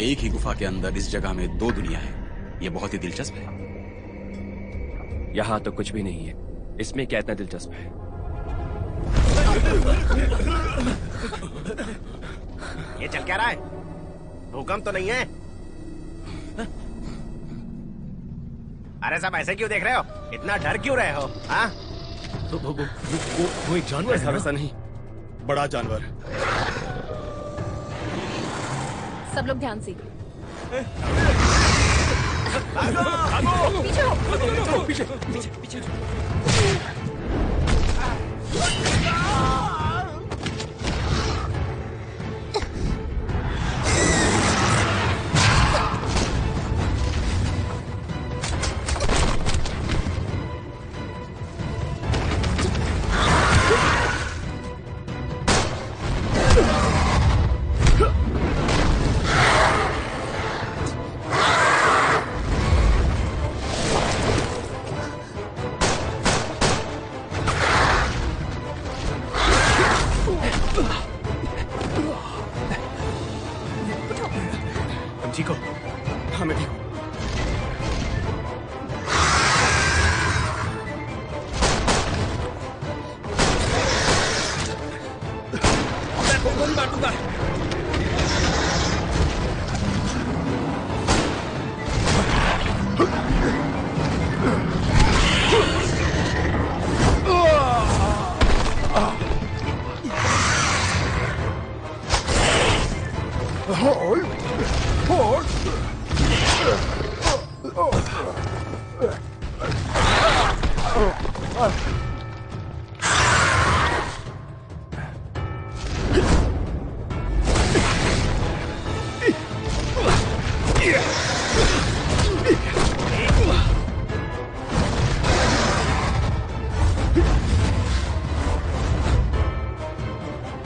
एक ही गुफा के अंदर इस जगह में दो दुनिया है। ये बहुत ही दिलचस्प है। यहाँ तो कुछ भी नहीं है, इसमें क्या इतना दिलचस्प है? ये चल क्या रहा है? भूकंप तो नहीं है? अरे सब ऐसे क्यों देख रहे हो? इतना डर क्यों रहे हो? हाँ? वो एक जानवर है। वैसा नहीं, बड़ा जानवर। सब लोग ध्यान से। पीछे पीछे पीछे। ठीक हो? हाँ मैं ठीक हूँ। मैं गोली मार दूंगा।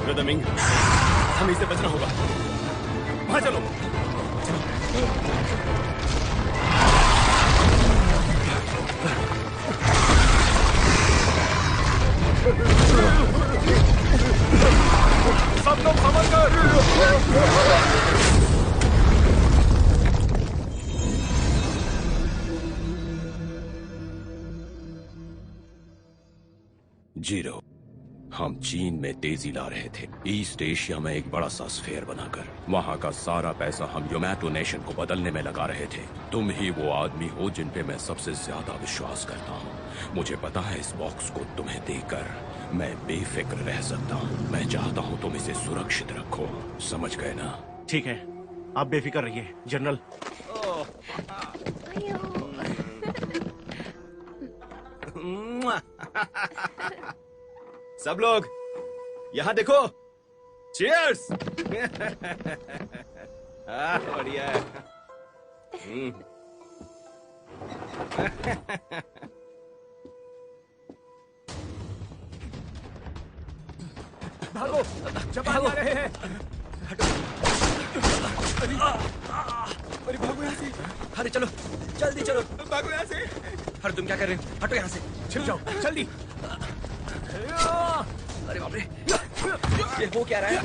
रदमिंग, हमें इससे बचना होगा। वहां चलो। सब लोग संभल कर। जीरो, हम चीन में तेजी ला रहे थे, ईस्ट एशिया में एक बड़ा सा स्फेयर बनाकर। वहाँ का सारा पैसा हम यूमैटो नेशन को बदलने में लगा रहे थे। तुम ही वो आदमी हो जिन पे मैं सबसे ज्यादा विश्वास करता हूँ। मुझे पता है इस बॉक्स को तुम्हें देकर मैं बेफिक्र रह सकता हूँ। मैं चाहता हूँ तुम इसे सुरक्षित रखो, समझ गए ना? ठीक है, आप बेफिक्र रहिए जनरल। सब लोग यहाँ देखो। चीयर्स। बढ़िया है। भागो, जापान आ रहे हैं। अरे भागो यहाँ से। अरे चलो, जल्दी चलो। भागो यहाँ से। अरे तुम क्या कर रहे हो? हटो यहाँ से। छिप जाओ, जल्दी। अरे बाप रे, ये हो क्या रहा है?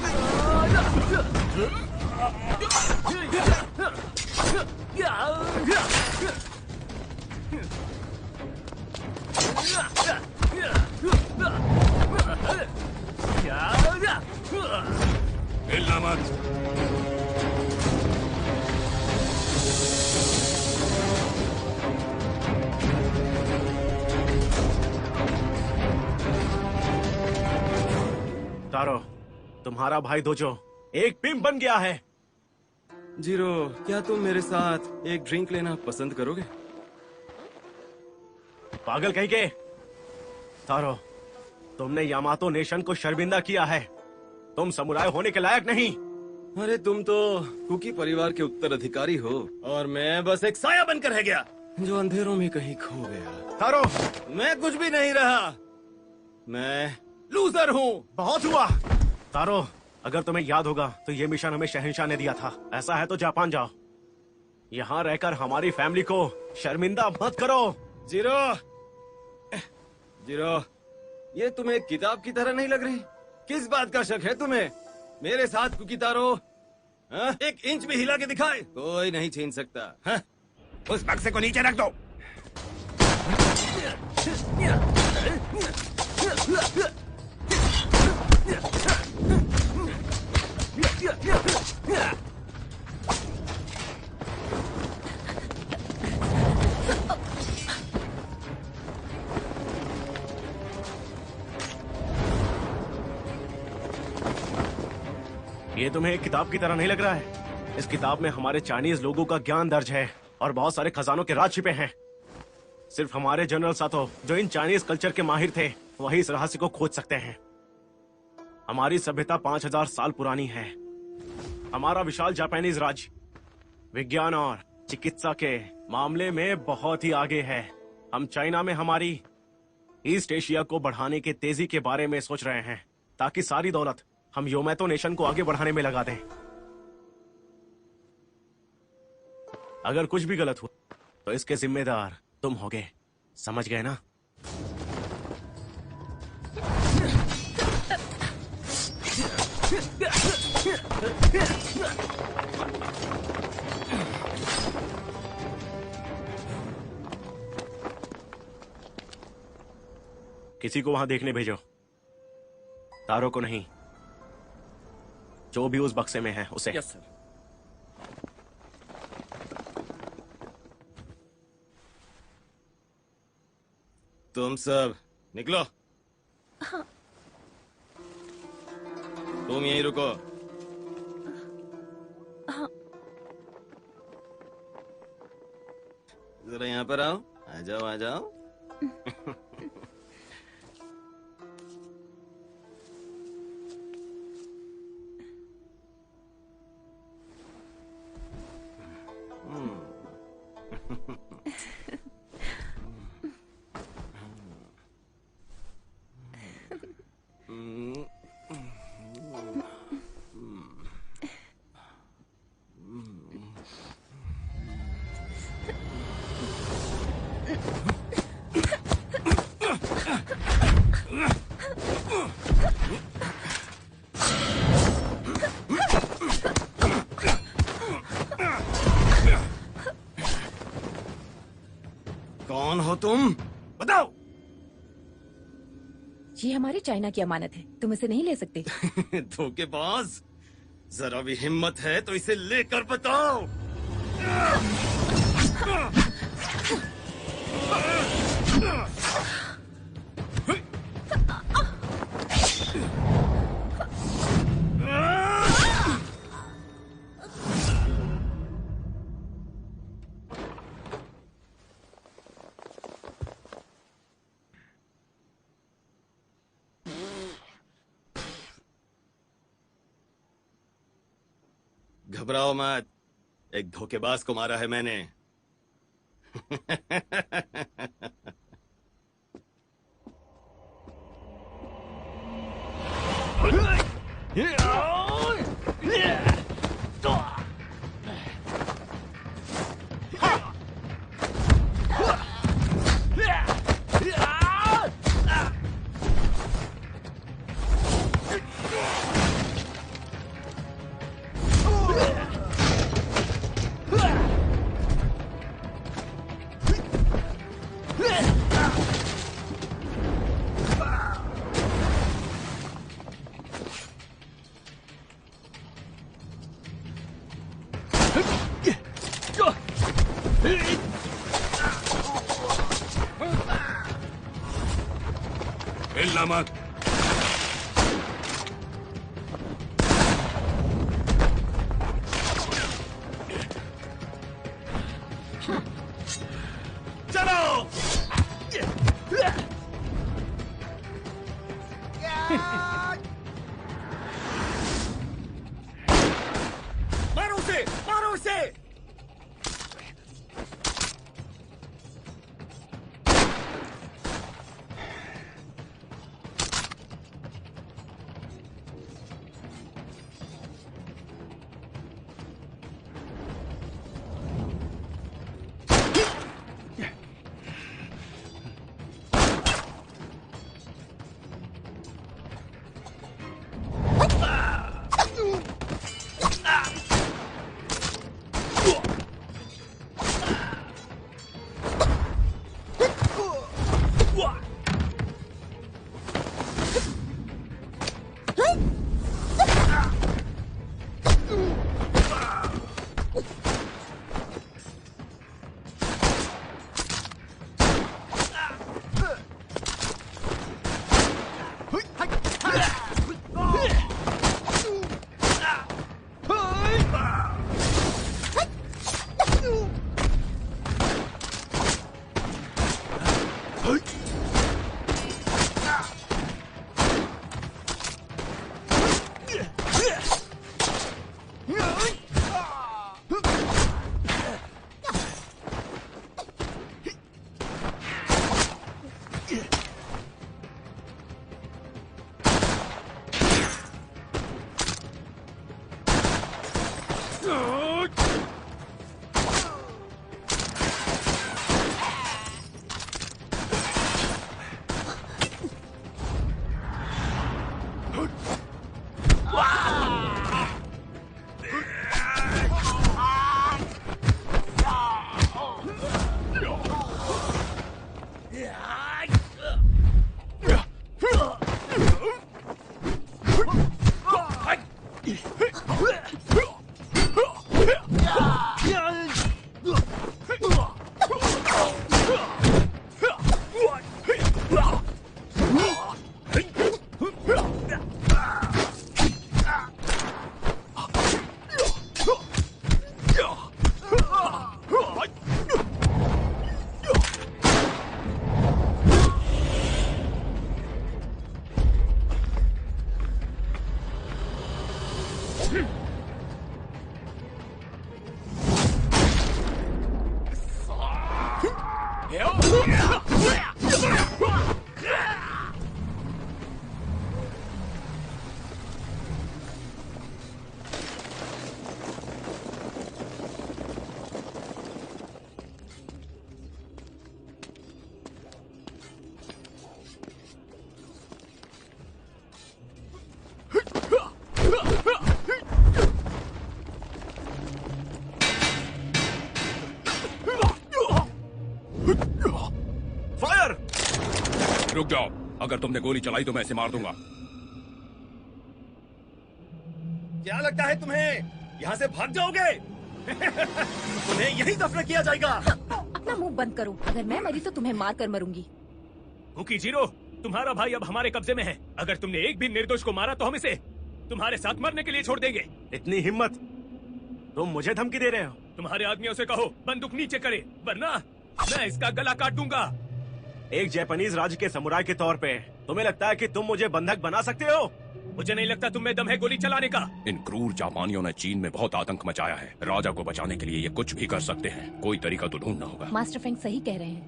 हिलना मत। तारो, तुम्हारा भाई दोजो एक पिंप बन गया है। जीरो, क्या तुम मेरे साथ एक ड्रिंक लेना पसंद करोगे? पागल कहीं के। तारो, तुमने यामातो नेशन को शर्मिंदा किया है। तुम समुराय होने के लायक नहीं। अरे तुम तो कुकी परिवार के उत्तराधिकारी हो और मैं बस एक साया बनकर रह गया जो अंधेरों में कहीं खो गया। तारो, मैं कुछ भी नहीं रहा, मैं लूजर हूँ। बहुत हुआ। तारो, अगर तुम्हें याद होगा तो ये मिशन हमें शहंशाह ने दिया था। ऐसा है तो जापान जाओ। यहाँ रहकर हमारी फैमिली को शर्मिंदा मत करो। जीरो, जीरो, ये तुम्हें एक किताब की तरह नहीं लग रही? किस बात का शक है तुम्हें? मेरे साथ कुकी तारो, हाँ? 1 इंच भी हिला के दिखाए कोई नहीं छीन सकता। हाँ? उस बक्से को नीचे रख दो। ये तुम्हें एक किताब की तरह नहीं लग रहा है? इस किताब में हमारे चाइनीज लोगों का ज्ञान दर्ज है और बहुत सारे खजानों के राज छिपे हैं। सिर्फ हमारे जनरल साथों जो इन चाइनीज कल्चर के माहिर थे वही इस रहस्य को खोज सकते हैं। हमारी सभ्यता 5000 साल पुरानी है। हमारा विशाल जापानीज राज्य विज्ञान और चिकित्सा के मामले में बहुत ही आगे है। हम चाइना में हमारी ईस्ट एशिया को बढ़ाने के तेजी के बारे में सोच रहे हैं ताकि सारी दौलत हम योमैतो नेशन को आगे बढ़ाने में लगा दें। अगर कुछ भी गलत हुआ तो इसके जिम्मेदार तुम होगे, समझ गए ना? किसी को वहां देखने भेजो, तारो को नहीं, जो भी उस बक्से में है उसे। Yes sir. तुम सब निकलो। हाँ। तुम यहीं रुको। हाँ। जरा यहाँ पर आओ। आ जाओ आ जाओ। कौन हो तुम? बताओ। ये हमारी चाइना की अमानत है, तुम इसे नहीं ले सकते। धोखेबाज, जरा भी हिम्मत है तो इसे लेकर बताओ। घबराओ मत, एक धोखेबाज को मारा है मैंने। हिलना मत। चलो। मारो उसे, मारो उसे। रुक जाओ, अगर तुमने गोली चलाई तो मैं इसे मार दूंगा। क्या लगता है तुम्हें यहाँ से भाग जाओगे? तुम्हें यही दफन किया जाएगा। अपना मुंह बंद करो। अगर मैं मरी तो तुम्हें मार कर मरूंगी। कुकी जीरो, तुम्हारा भाई अब हमारे कब्जे में है। अगर तुमने एक भी निर्दोष को मारा तो हम इसे तुम्हारे साथ मरने के लिए छोड़ देंगे। इतनी हिम्मत? तुम मुझे धमकी दे रहे हो? तुम्हारे आदमियों से कहो बंदूक नीचे करे, वरना मैं इसका गला काट दूंगा। एक जापानीज राज्य के समुराय के तौर पे तुम्हें लगता है कि तुम मुझे बंधक बना सकते हो? मुझे नहीं लगता तुम में दम है गोली चलाने का। इन क्रूर जापानियों ने चीन में बहुत आतंक मचाया है। राजा को बचाने के लिए ये कुछ भी कर सकते हैं। कोई तरीका तो ढूंढना होगा। मास्टर फेंग सही कह रहे हैं।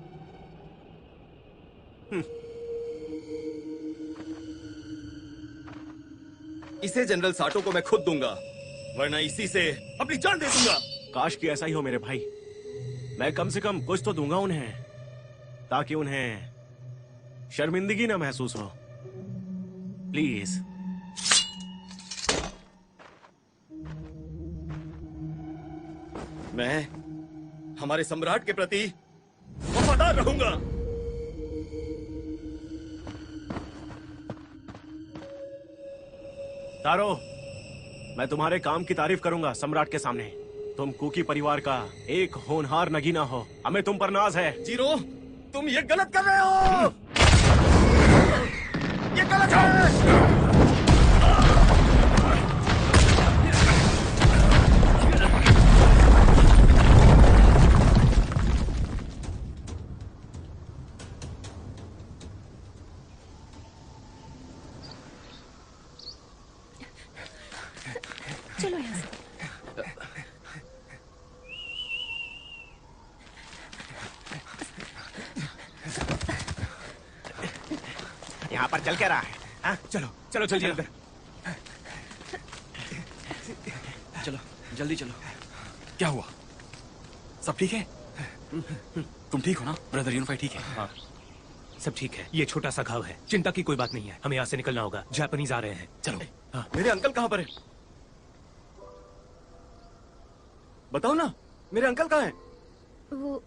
इसे जनरल साटो को मैं खुद दूंगा, वरना इसी से अपनी जान दे दूंगा। काश कि ऐसा ही हो मेरे भाई। मैं कम से कम कुछ तो दूंगा उन्हें, ताकि उन्हें शर्मिंदगी ना महसूस हो। प्लीज। मैं हमारे सम्राट के प्रति वफादार रहूंगा। तारो, मैं तुम्हारे काम की तारीफ करूंगा सम्राट के सामने। तुम कुकी परिवार का एक होनहार नगीना हो। हमें तुम पर नाज है। जीरो, तुम ये गलत कर रहे हो। ये गलत है। चलो यहाँ से। यहाँ पर चल क्या रहा है? हाँ? चलो चलो जल्दी अंदर। चलो जल्दी चलो। क्या हुआ? सब ठीक है? तुम ठीक हो ना? ब्रदर यूनिफाई ठीक है? हाँ सब ठीक है। ये छोटा सा घाव है, चिंता की कोई बात नहीं है। हमें यहाँ से निकलना होगा, जापानीज आ रहे हैं। चलो। हाँ। मेरे अंकल कहाँ पर है? बताओ ना, मेरे अंकल कहाँ हैं?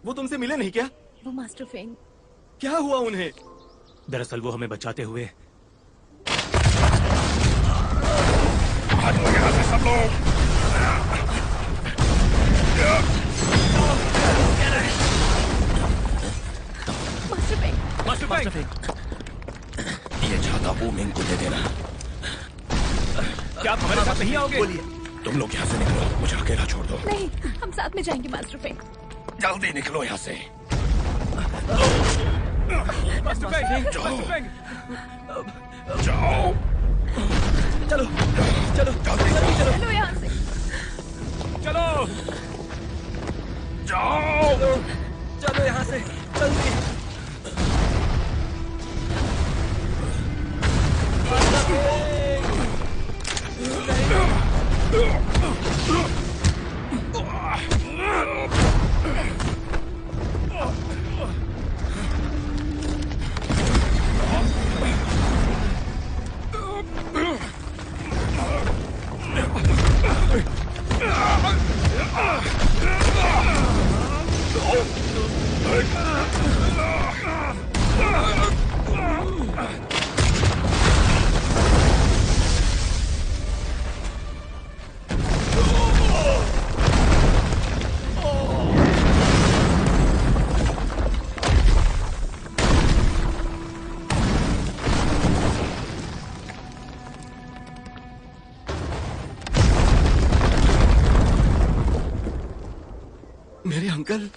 वो तुमसे मिले नहीं क्या? वो मास्टर फेंग। क्या हुआ उन्हें? दरअसल वो हमें बचाते हुए यहाँ से सब लोग। Master Feng. ये छाता वो मिंग को दे देना। क्या आप हमारे साथ नहीं आओगे? तुम लोग यहाँ से निकलो, मुझे अकेला छोड़ दो। नहीं, हम साथ में जाएंगे मास्टर फेंग। जल्दी निकलो यहाँ से। मास्टर फैंग, मास्टर फैंग, जाओ। चलो चलो चलो चलो चलो यहाँ से। चलो जाओ। चलो यहाँ से जल्दी। मेरे अंकल,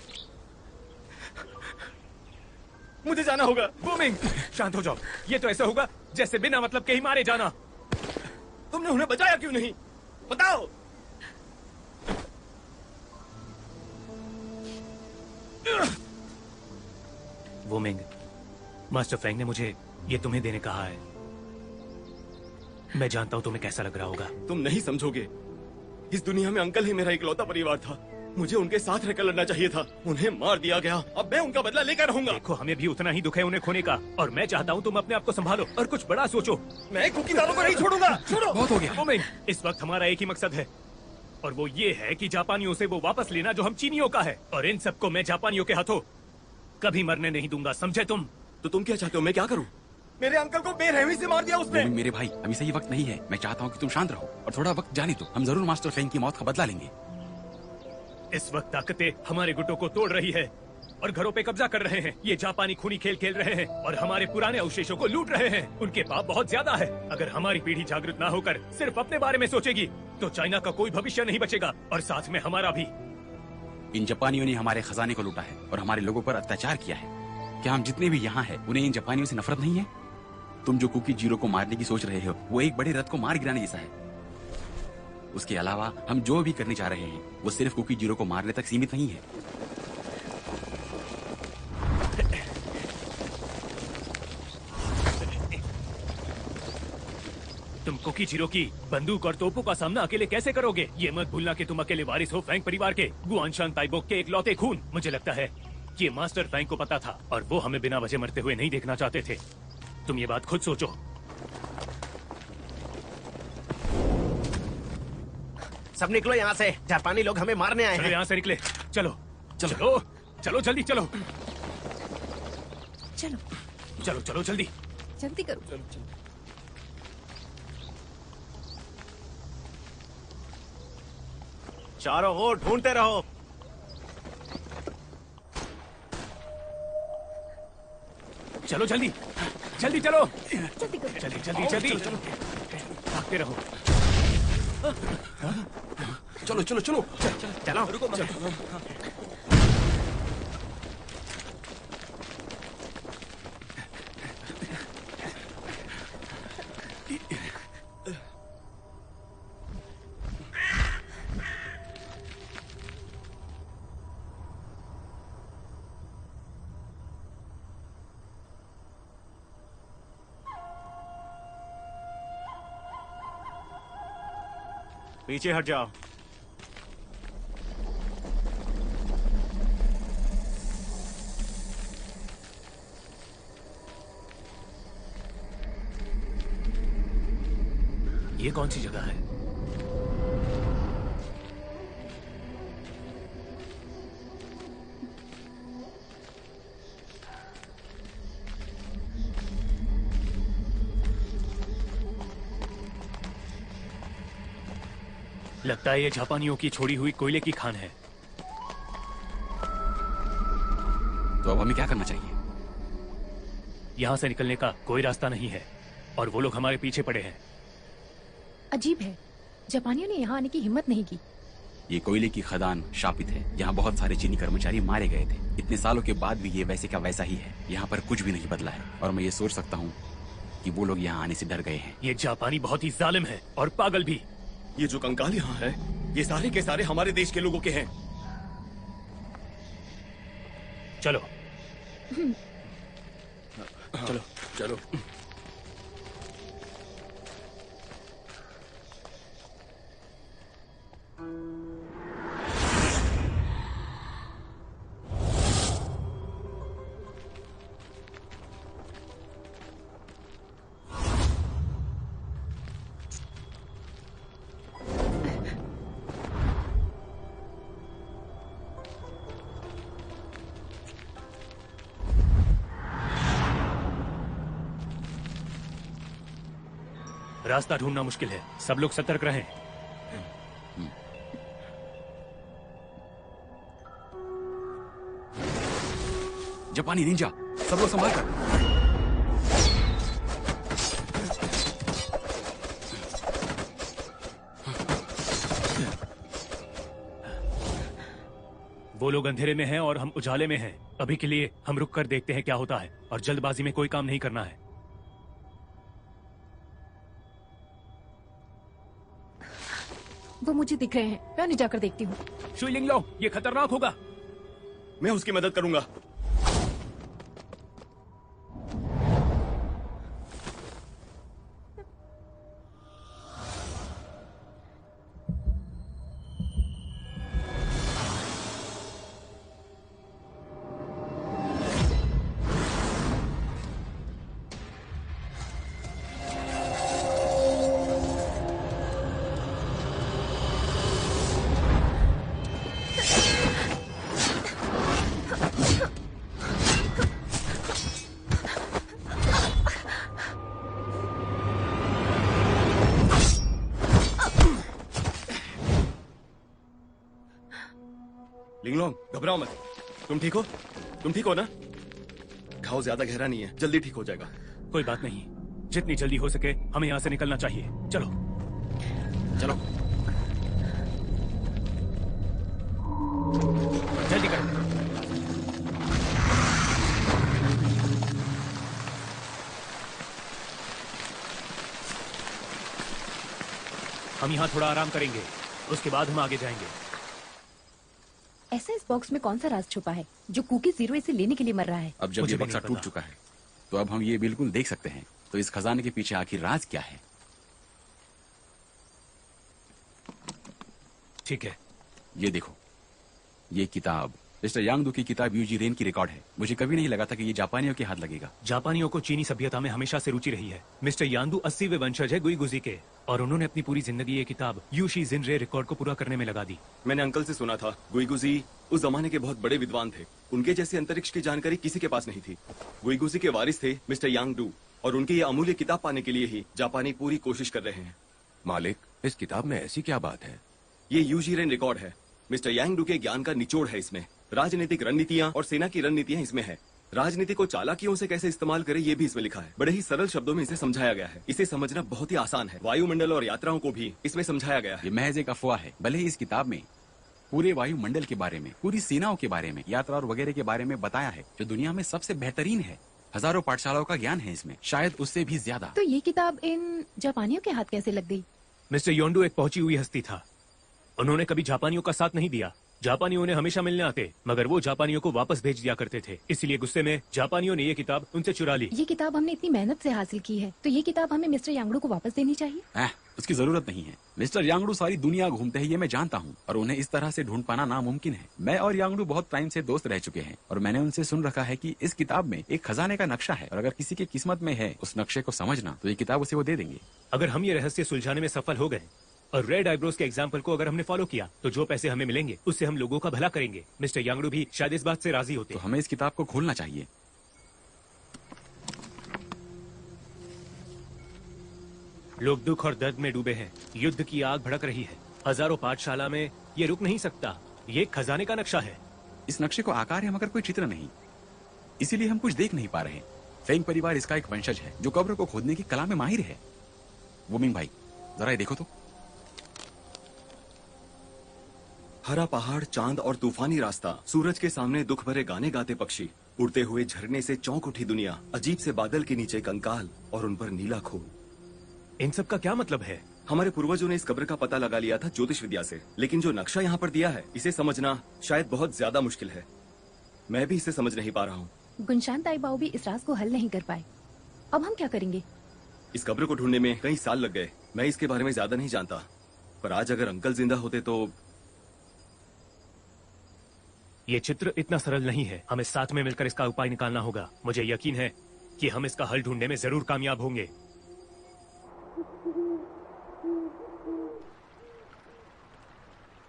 मुझे जाना होगा। बूमिंग, शांत हो जाओ। ये तो ऐसा होगा जैसे बिना मतलब के ही मारे जाना। तुमने उन्हें बचाया क्यों नहीं? बताओ। बूमिंग, मास्टर फैंग ने मुझे ये तुम्हें देने कहा है। मैं जानता हूं तुम्हें कैसा लग रहा होगा। तुम नहीं समझोगे, इस दुनिया में अंकल ही मेरा इकलौता परिवार था। मुझे उनके साथ रहकर लड़ना चाहिए था। उन्हें मार दिया गया। अब मैं उनका बदला लेकर रहूंगा। देखो, हमें भी उतना ही दुख है उन्हें खोने का, और मैं चाहता हूं तुम अपने आप को संभालो और कुछ बड़ा सोचो। मैं कुकी दालों को नहीं छोड़ूंगा। छोड़ो। बहुत हो गया। बूमिंग, इस वक्त हमारा एक ही मकसद है, और वो ये है कि जापानियों से वो वापस लेना जो हम चीनियों का है। और इन सबको मैं जापानियों के हाथों कभी मरने नहीं दूंगा, समझे तुम? तो तुम क्या चाहते हो? मैं क्या करूं? मेरे अंकल को बेरहमी से मार दिया उसने। मेरे भाई, अभी सही वक्त नहीं है। मैं चाहता हूँ कि तुम शांत रहो और थोड़ा वक्त जाने दो। हम जरूर मास्टर फैंग की मौत का बदला लेंगे। इस वक्त ताकतें हमारे गुटों को तोड़ रही है और घरों पे कब्जा कर रहे हैं। ये जापानी खूनी खेल खेल रहे हैं और हमारे पुराने अवशेषों को लूट रहे हैं। उनके पाप बहुत ज्यादा है। अगर हमारी पीढ़ी जागृत ना होकर सिर्फ अपने बारे में सोचेगी तो चाइना का कोई भविष्य नहीं बचेगा, और साथ में हमारा भी। इन जापानियों ने हमारे खजाने को लूटा है और हमारे लोगों पर अत्याचार किया है। क्या हम जितने भी यहाँ हैं, उन्हें इन जापानियों से नफरत नहीं है? तुम जो कुकी जीरो को मारने की सोच रहे हो, वो एक बड़े रथ को मार गिराने जैसा है। उसके अलावा हम जो भी करने जा रहे हैं, वो सिर्फ कुकी जीरो को मारने तक सीमित नहीं है। तुम कुकी जीरो की बंदूक और तोपों का सामना अकेले कैसे करोगे? ये मत भूलना कि तुम अकेले वारिस हो फैंग परिवार के, गुआनशान ताइबोक के इकलौते खून। मुझे लगता है कि ये मास्टर फैंग को पता था और वो हमें बिना वजह मरते हुए नहीं देखना चाहते थे। तुम ये बात खुद सोचो। सब निकलो यहाँ से, जापानी लोग हमें मारने आए चलो हैं। यहाँ से निकले। चलो चलो चलो, चलो जल्दी चलो। चलो चलो चलो जल्दी। जल्दी करो। चारों ओर ढूंढते रहो। चलो जल्दी जल्दी चलो। जल्दी करो। जल्दी जल्दी जल्दी भागते रहो। चलो चलो चलो। चलो रुको मत। पीछे हट जाओ। ये कौन सी जगह है? लगता है ये जापानियों की छोड़ी हुई कोयले की खान है। तो अब हमें क्या करना चाहिए? यहां से निकलने का कोई रास्ता नहीं है और वो लोग हमारे पीछे पड़े हैं। अजीब है, जापानियों ने यहाँ आने की हिम्मत नहीं की। ये कोयले की खदान शापित है। यहाँ बहुत सारे चीनी कर्मचारी मारे गए थे। इतने सालों के बाद भी ये वैसे का वैसा ही है। यहाँ पर कुछ भी नहीं बदला है और मैं ये सोच सकता हूँ कि वो लोग यहाँ आने से डर गए हैं। ये जापानी बहुत ही जालिम है और पागल भी। ये जो कंकाल यहाँ है, ये सारे के सारे हमारे देश के लोगों के हैं। चलो चलो चलो। रास्ता ढूंढना मुश्किल है, सब लोग सतर्क रहें। जापानी निंजा, सब लोग संभाल कर। वो लोग अंधेरे में हैं और हम उजाले में हैं। अभी के लिए हम रुक कर देखते हैं क्या होता है और जल्दबाजी में कोई काम नहीं करना है। वो मुझे दिख रहे हैं, मैं उन्हें जाकर देखती हूँ। शुइलिंग लो, ये खतरनाक होगा। मैं उसकी मदद करूंगा। लिंगलोंग, घबराओ मत। तुम ठीक हो? तुम ठीक हो ना? घाव ज्यादा गहरा नहीं है, जल्दी ठीक हो जाएगा। कोई बात नहीं, जितनी जल्दी हो सके हमें यहाँ से निकलना चाहिए। चलो चलो जल्दी करो। हम यहाँ थोड़ा आराम करेंगे, उसके बाद हम आगे जाएंगे। ऐसा इस बॉक्स में कौन सा राज छुपा है जो कुकी जीरो इसे लेने के लिए मर रहा है? अब जब मुझे ये भी बक्सा नहीं टूट पता। चुका है तो अब हम ये बिल्कुल देख सकते हैं। तो इस खजाने के पीछे आखिर राज क्या है? ठीक है, ये देखो, ये किताब मिस्टर यांगदू की किताब यूजी रेन की रिकॉर्ड है। मुझे कभी नहीं लगा था कि ये जापानियों के हाथ लगेगा। जापानियों को चीनी सभ्यता में हमेशा से रुचि रही है। मिस्टर यांदू 80वें वंशज है गुईगुजी के, और उन्होंने अपनी पूरी जिंदगी ये किताब यूशी जिनरे रिकॉर्ड को पूरा करने में लगा दी। मैंने अंकल से सुना था, गुईगुजी उस जमाने के बहुत बड़े विद्वान थे। उनके जैसे अंतरिक्ष की जानकारी किसी के पास नहीं थी। गुईगुजी के वारिस थे मिस्टर यांगडू, और उनकी ये अमूल्य किताब पाने के लिए ही जापानी पूरी कोशिश कर रहे हैं। मालिक, इस किताब में ऐसी क्या बात है? ये यूजी रेन रिकॉर्ड है। मिस्टर यांगडू के ज्ञान का निचोड़ है इसमें। राजनीतिक रणनीतियां और सेना की रणनीतियां इसमें है। राजनीति को चालाकियों से कैसे इस्तेमाल करे ये भी इसमें लिखा है। बड़े ही सरल शब्दों में इसे समझाया गया है। इसे समझना बहुत ही आसान है। वायुमंडल और यात्राओं को भी इसमें समझाया गया है। ये महज एक अफवाह है। भले ही इस किताब में पूरे वायुमंडल के बारे में, पूरी सेनाओं के बारे में, यात्रा और वगैरह के बारे में बताया है, जो दुनिया में सबसे बेहतरीन है। हजारों पाठशालाओं का ज्ञान है इसमें, शायद उससे भी ज्यादा। तो ये किताब इन जापानियों के हाथ कैसे लग गई? मिस्टर योंडू एक पहुंची हुई हस्ती था। उन्होंने कभी जापानियों का साथ नहीं दिया। जापानी उन्हें हमेशा मिलने आते, मगर वो जापानियों को वापस भेज दिया करते थे। इसलिए गुस्से में जापानियों ने ये किताब उनसे चुरा ली। ये किताब हमने इतनी मेहनत से हासिल की है, तो ये किताब हमें मिस्टर यांगडू को वापस देनी चाहिए। उसकी जरूरत नहीं है। मिस्टर यांगडू सारी दुनिया घूमते हैं, ये मैं जानता हूँ, और उन्हें इस तरह से ढूंढ पाना नामुमकिन है। मैं और यांगडू बहुत टाइम से दोस्त रह चुके हैं, और मैंने उनसे सुन रखा है कि इस किताब में एक खजाने का नक्शा है, और अगर किसी की किस्मत में है उस नक्शे को समझना, तो ये किताब उसे वो दे देंगे। अगर हम ये रहस्य सुलझाने में सफल हो गए और रेड आईब्रोज के एग्जाम्पल को अगर हमने फॉलो किया, तो जो पैसे हमें मिलेंगे उससे हम लोगों का भला करेंगे। मिस्टर यांगडू भी शायद इस बात से राजी होते। तो हमें इस किताब को खोलना चाहिए। लोग दुख और दर्द में डूबे हैं। युद्ध की आग भड़क रही है। हजारों पाठशाला में ये रुक नहीं सकता। ये एक खजाने का नक्शा है। इस नक्शे को आकार है मगर कोई चित्र नहीं, इसीलिए हम कुछ देख नहीं पा रहे। फेंग परिवार इसका एक वंशज है जो कब्र को खोदने की कला में माहिर है। वुमिंग भाई, जरा ये देखो तो। हरा पहाड़, चांद और तूफानी रास्ता, सूरज के सामने दुख भरे गाने गाते पक्षी, उड़ते हुए झरने से चौंक उठी दुनिया, अजीब से बादल के नीचे कंकाल और उन पर नीला खून। इन सब का क्या मतलब है? हमारे पूर्वजों ने इस कब्र का पता लगा लिया था ज्योतिष विद्या से, लेकिन जो नक्शा यहाँ पर दिया है इसे समझना शायद बहुत ज्यादा मुश्किल है। मैं भी इसे समझ नहीं पा रहा हूँ। गुनशान ताई बाऊ भी इस राज को हल नहीं कर पाए। अब हम क्या करेंगे? इस कब्र को ढूंढने में कई साल लग गए। मैं इसके बारे में ज्यादा नहीं जानता, पर आज अगर अंकल जिंदा होते तो। ये चित्र इतना सरल नहीं है। हमें साथ में मिलकर इसका उपाय निकालना होगा। मुझे यकीन है कि हम इसका हल ढूंढने में जरूर कामयाब होंगे।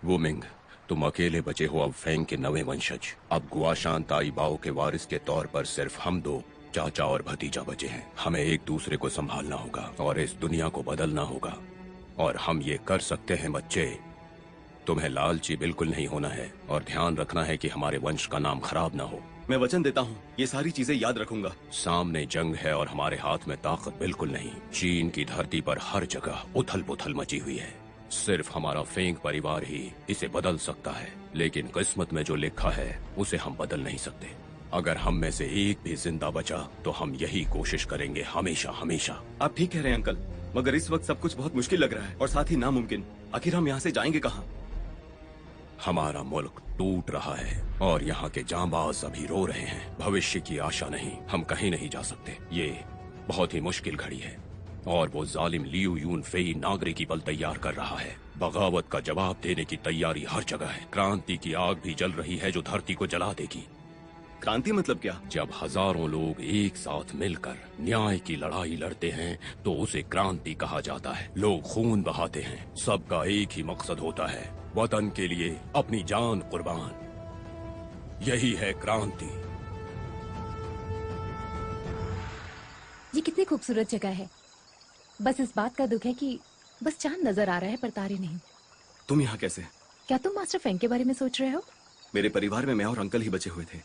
वुमिंग, तुम अकेले बचे हो अब फेंग के नवे वंशज। अब गुआशान ताई बाओ के वारिस के तौर पर सिर्फ हम दो, चाचा और भतीजा बचे हैं। हमें एक दूसरे को संभालना होगा और इस दुनिया को बदलना होगा, और हम ये कर सकते हैं बच्चे। तुम्हें लालची बिल्कुल नहीं होना है और ध्यान रखना है कि हमारे वंश का नाम खराब ना हो। मैं वचन देता हूँ ये सारी चीजें याद रखूंगा। सामने जंग है और हमारे हाथ में ताकत बिल्कुल नहीं। चीन की धरती पर हर जगह उथल पुथल मची हुई है। सिर्फ हमारा फेंग परिवार ही इसे बदल सकता है, लेकिन किस्मत में जो लिखा है उसे हम बदल नहीं सकते। अगर हम में से एक भी जिंदा बचा तो हम यही कोशिश करेंगे हमेशा हमेशा। आप ठीक कह रहे हैं अंकल, मगर इस वक्त सब कुछ बहुत मुश्किल लग रहा है और साथ ही नामुमकिन। आखिर हम यहाँ से जाएंगे कहाँ? हमारा मुल्क टूट रहा है और यहाँ के जांबाज अभी रो रहे हैं। भविष्य की आशा नहीं, हम कहीं नहीं जा सकते। ये बहुत ही मुश्किल घड़ी है और वो जालिम लियू यून फेई नागरिकी बल तैयार कर रहा है। बगावत का जवाब देने की तैयारी हर जगह है। क्रांति की आग भी जल रही है जो धरती को जला देगी। क्रांति मतलब क्या? जब हजारों लोग एक साथ मिलकर न्याय की लड़ाई लड़ते हैं तो उसे क्रांति कहा जाता है। लोग खून बहाते हैं, सबका एक ही मकसद होता है, वतन के लिए अपनी जान कुर्बान। यही है क्रांति। ये कितनी खूबसूरत जगह है। बस इस बात का दुख है कि बस चांद नजर आ रहा है पर तारे नहीं। तुम यहाँ कैसे? क्या तुम मास्टर फेंग के बारे में सोच रहे हो? मेरे परिवार में मैं और अंकल ही बचे हुए थे।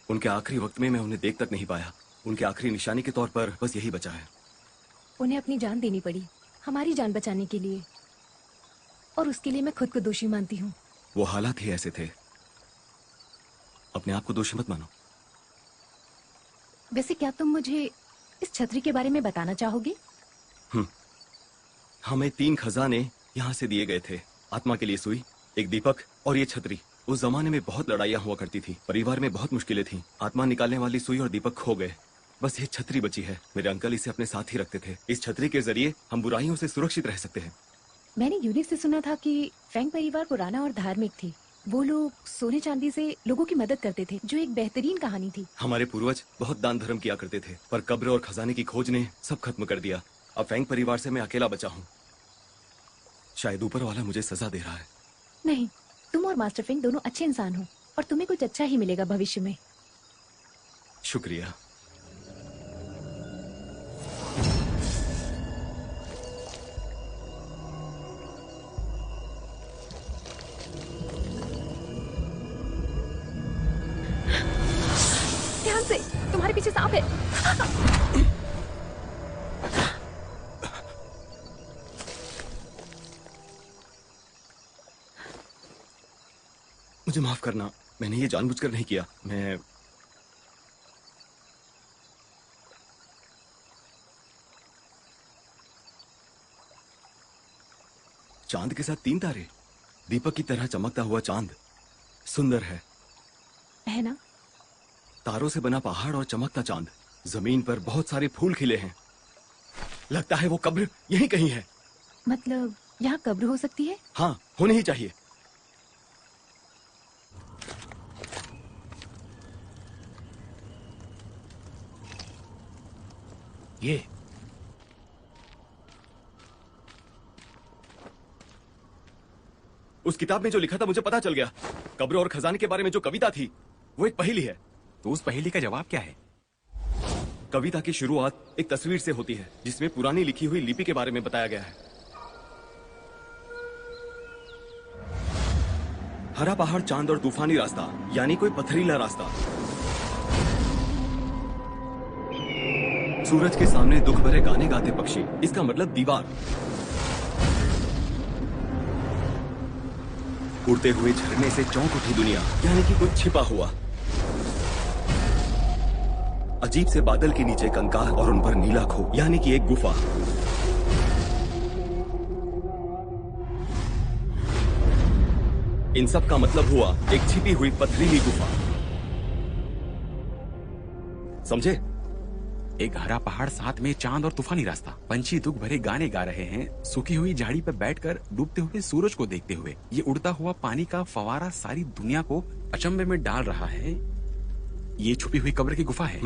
उनके आखिरी वक्त में मैं उन्हें देख तक नहीं पाया। उनके आखिरी निशानी के तौर पर बस यही बचा है। उन्हें अपनी जान देनी पड़ी हमारी जान बचाने के लिए, और उसके लिए मैं खुद को दोषी मानती हूँ। वो हालात ही ऐसे थे। अपने आप को दोषी मत मानो। वैसे क्या तुम मुझे इस छतरी के बारे में बताना चाहोगे? हमें 3 खजाने यहाँ से दिए गए थे। आत्मा के लिए सुई, एक दीपक और ये छतरी। उस जमाने में बहुत लड़ाइयाँ हुआ करती थी, परिवार में बहुत मुश्किलें थीं। आत्मा निकालने वाली सुई और दीपक खो गए, बस ये छतरी बची है। मेरे अंकल इसे अपने साथ ही रखते थे। इस छतरी के जरिए हम बुराइयों से सुरक्षित रह सकते हैं। मैंने यूनिक से सुना था कि फेंग परिवार पुराना और धार्मिक थी। वो लोग सोने चांदी से लोगों की मदद करते थे, जो एक बेहतरीन कहानी थी। हमारे पूर्वज बहुत दान धर्म किया करते थे, पर कब्र और खजाने की खोज ने सब खत्म कर दिया। अब फेंग परिवार से मैं अकेला बचा हूँ। शायद ऊपर वाला मुझे सजा दे रहा है। नहीं, तुम और मास्टर फेंग दोनों अच्छे इंसान हो और तुम्हें कुछ अच्छा ही मिलेगा भविष्य में। शुक्रिया। ध्यान से, तुम्हारे पीछे सांप है। मुझे माफ करना, मैंने ये जानबूझकर नहीं किया। मैं चांद के साथ 3 तारे, दीपक की तरह चमकता हुआ चांद सुंदर है ना? तारों से बना पहाड़ और चमकता चांद। जमीन पर बहुत सारे फूल खिले हैं। लगता है वो कब्र यहीं कहीं है। मतलब यहाँ कब्र हो सकती है? हाँ, होनी ही चाहिए। ये उस किताब में जो लिखा था मुझे पता चल गया। कब्र और खजाने के बारे में जो कविता थी वो एक पहेली है। तो उस पहेली का जवाब क्या है? कविता की शुरुआत एक तस्वीर से होती है जिसमें पुरानी लिखी हुई लिपि के बारे में बताया गया है। हरा पहाड़, चांद और तूफानी रास्ता, यानी कोई पथरीला रास्ता। सूरज के सामने दुख भरे गाने गाते पक्षी, इसका मतलब दीवार। उड़ते हुए झरने से चौंक उठी दुनिया, यानी कि कुछ छिपा हुआ। अजीब से बादल के नीचे कंकाल और उन पर नीला खो, यानी कि एक गुफा। इन सब का मतलब हुआ एक छिपी हुई पथरीली गुफा। समझे? एक हरा पहाड़, साथ में चांद और तूफानी रास्ता। पंछी दुख भरे गाने गा रहे हैं, सूखी हुई झाड़ी पर बैठकर डूबते हुए सूरज को देखते हुए। ये उड़ता हुआ पानी का फवारा सारी दुनिया को अचंभे में डाल रहा है। ये छुपी हुई कब्र की गुफा है।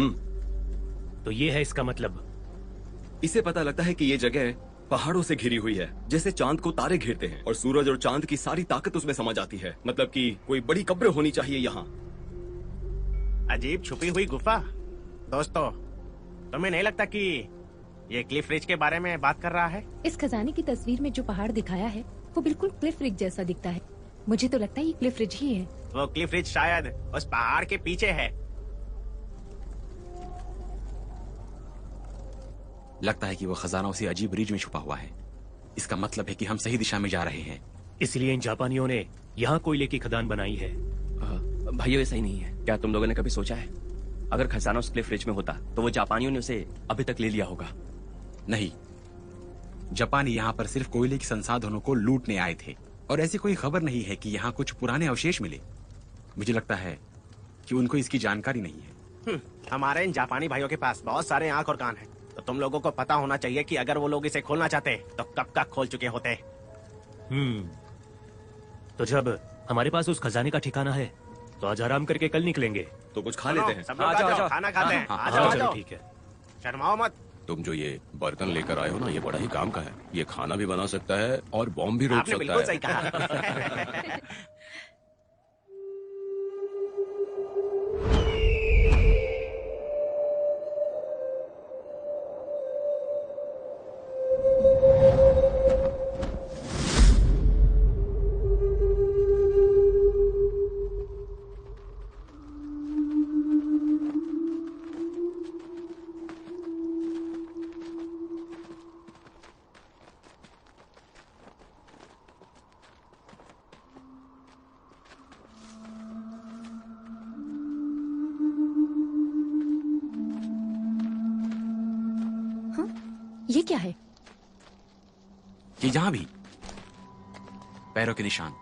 तो ये है इसका मतलब। इसे पता लगता है कि ये जगह पहाड़ों से घिरी हुई है, जैसे चांद को तारे घेरते हैं, और सूरज और चांद की सारी ताकत उसमें समा जाती है। मतलब कि कोई बड़ी कब्र होनी चाहिए यहाँ। अजीब छुपी हुई गुफा। दोस्तों, तुम्हें नहीं लगता कि ये क्लिफ रिज के बारे में बात कर रहा है? इस खजाने की तस्वीर में जो पहाड़ दिखाया है वो बिल्कुल क्लिफ रिज जैसा दिखता है। मुझे तो लगता है ये क्लिफ रिज ही है। वो क्लिफ रिज शायद उस पहाड़ के पीछे है। लगता है कि वो खजाना उसी अजीब रिज में छुपा हुआ है। इसका मतलब है कि हम सही दिशा में जा रहे हैं। इसलिए इन जापानियों ने यहाँ कोयले की खदान बनाई है। भाइयों, ऐसा ही नहीं है। क्या तुम लोगों ने कभी सोचा है, अगर खजाना उस क्लिफ रिज में होता तो वो जापानियों ने उसे अभी तक ले लिया होगा? नहीं, जापानी यहाँ पर सिर्फ कोयले के संसाधनों को लूटने आए थे, और ऐसी कोई खबर नहीं है कि यहाँ कुछ पुराने अवशेष मिले। मुझे लगता है कि उनको इसकी जानकारी नहीं है। हमारे इन जापानी भाइयों के पास बहुत सारे आंख और कान हैं, तो तुम लोगों को पता होना चाहिए कि अगर वो लोग इसे खोलना चाहते तो कब का खोल चुके होते। तो जब हमारे पास उस खजाने का ठिकाना है तो आज आराम करके कल निकलेंगे। तो कुछ खा लेते हैं। सब लोग आ जाओ, खाना खाते हैं। आ जाओ, आ चलो जाओ। ठीक है। शर्माओ मत। तुम जो ये बर्तन लेकर आए हो ना, ये बड़ा ही काम का है। ये खाना भी बना सकता है और बॉम्ब भी रोक आपने सकता बिल्कुल है। सही कहा। ये क्या है? कि यहाँ भी पैरों के निशान।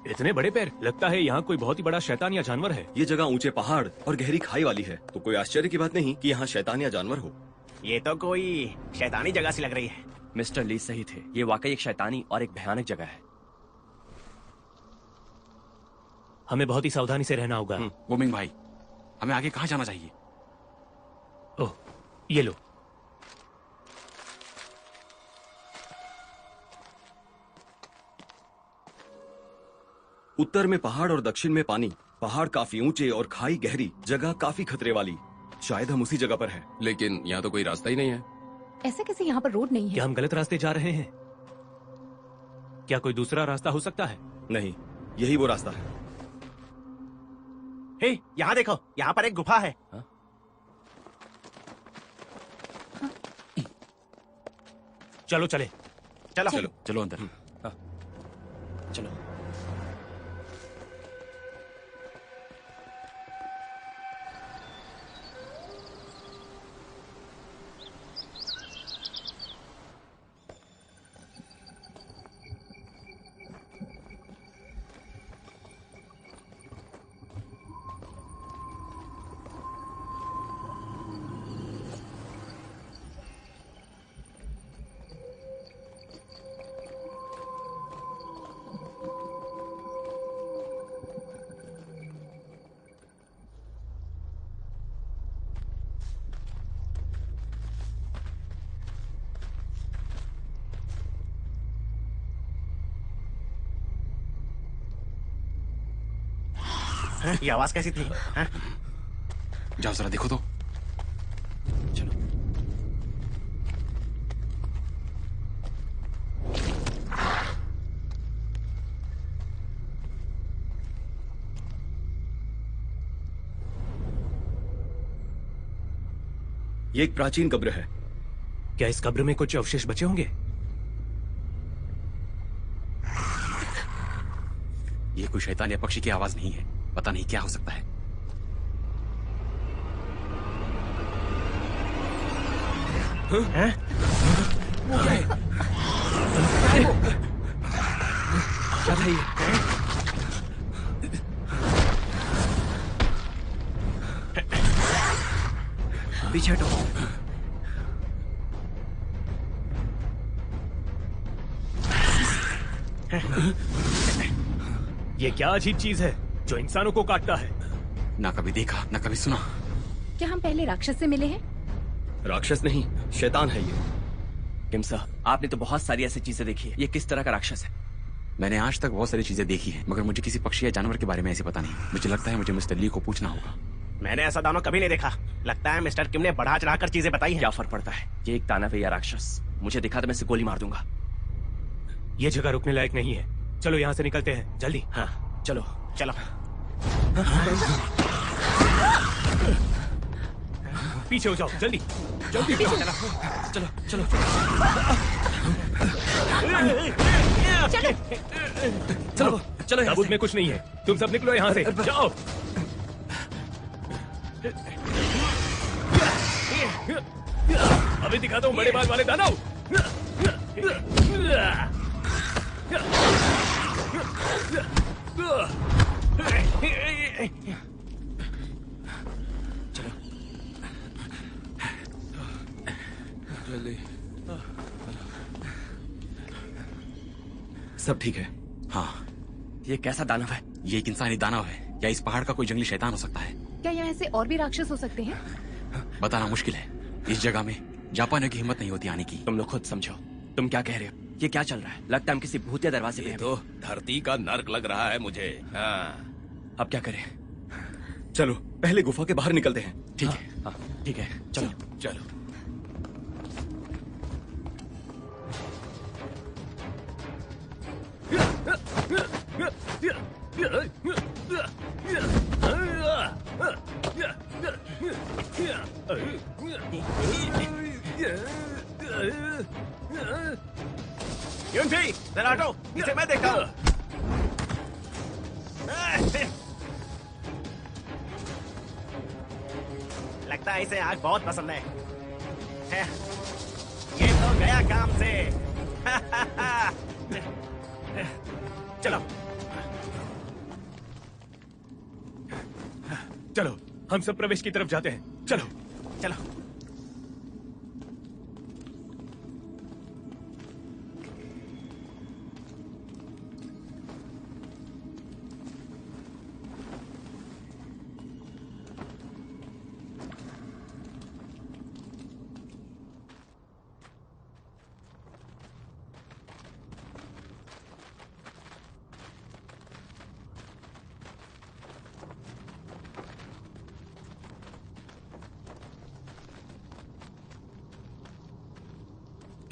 इतने बड़े पैर, लगता है यहाँ कोई बहुत ही बड़ा शैतान या जानवर है। ये जगह ऊंचे पहाड़ और गहरी खाई वाली है, तो कोई आश्चर्य की बात नहीं कि यहाँ शैतान या जानवर हो। ये तो कोई शैतानी जगह सी लग रही है। मिस्टर ली सही थे, ये वाकई एक शैतानी और एक भयानक जगह है। हमें बहुत ही सावधानी से रहना होगा। वोमिंग भाई, हमें आगे कहाँ जाना चाहिए? ओह, ये लो। उत्तर में पहाड़ और दक्षिण में पानी। पहाड़ काफी ऊंचे और खाई गहरी, जगह काफी खतरे वाली। शायद हम उसी जगह पर हैं। लेकिन यहाँ तो कोई रास्ता ही नहीं है। ऐसा कैसे यहाँ पर रोड नहीं है? क्या हम गलत रास्ते जा रहे हैं? क्या कोई दूसरा रास्ता हो सकता है? नहीं, यही वो रास्ता है। हे, यहाँ देखो, यहाँ पर एक गुफा है। चलो चले। चलो चलो चलो अंदर। चलो। ये आवाज कैसी थी? हाँ? जाओ जरा देखो तो। चलो। ये एक प्राचीन कब्र है। क्या इस कब्र में कुछ अवशेष बचे होंगे? ये कोई शैतान या पक्षी की आवाज नहीं है। पता नहीं क्या हो सकता है। हैं? वो क्या है? क्या था ये? पीछे हटो। ये क्या अजीब चीज है जो इंसानों को काटता है? ना कभी देखा ना कभी सुना। क्या हम पहले राक्षस से मिले हैं? राक्षस नहीं, शैतान है ये। किमसा, आपने तो बहुत सारी ऐसी चीजें देखी है। ये किस तरह का राक्षस है? मैंने आज तक बहुत सारी चीजें देखी हैं, मगर मुझे किसी पक्षी या जानवर के बारे में ऐसे पता नहीं। मुझे लगता है मुझे मिस्टर ली को पूछना होगा। मैंने ऐसा दानव कभी नहीं देखा। लगता है मिस्टर किम ने बढ़ा चढ़ाकर चीजें बताई हैं। क्या फर्क पड़ता है? ये एक दानव है या राक्षस? मुझे दिखा तो मैं इसे गोली मार दूंगा। ये जगह रुकने लायक नहीं है। चलो यहाँ से निकलते हैं, जल्दी। हाँ, चलो। चलो। पीछे हो जाओ, जल्दी जल्दी। चलो चलो। चलो चलो। ताबूत में कुछ नहीं है, तुम सब निकलो यहाँ से, जाओ। अभी दिखाता हूँ बड़े बाल वाले दानव। जल्दी। सब ठीक है? हाँ। ये कैसा दानव है? ये एक इंसानी दानव है या इस पहाड़ का कोई जंगली शैतान हो सकता है। क्या यहाँ से और भी राक्षस हो सकते हैं? बताना मुश्किल है। इस जगह में जापानियों की हिम्मत नहीं होती आने की। तुम लोग खुद समझो। तुम क्या कह रहे हो? ये क्या चल रहा है? लगता है हम किसी भूतिया दरवाजे पे हैं। तो धरती का नर्क लग रहा है मुझे। हाँ। अब क्या करें? चलो पहले गुफा के बाहर निकलते हैं। ठीक है। हाँ ठीक है, चलो चलो। यूनफी, जरा हटो, इसे मैं देखता हूँ। लगता है इसे आग बहुत पसंद है। ये तो गया काम से। चलो चलो, हम सब प्रवेश की तरफ जाते हैं। चलो चलो।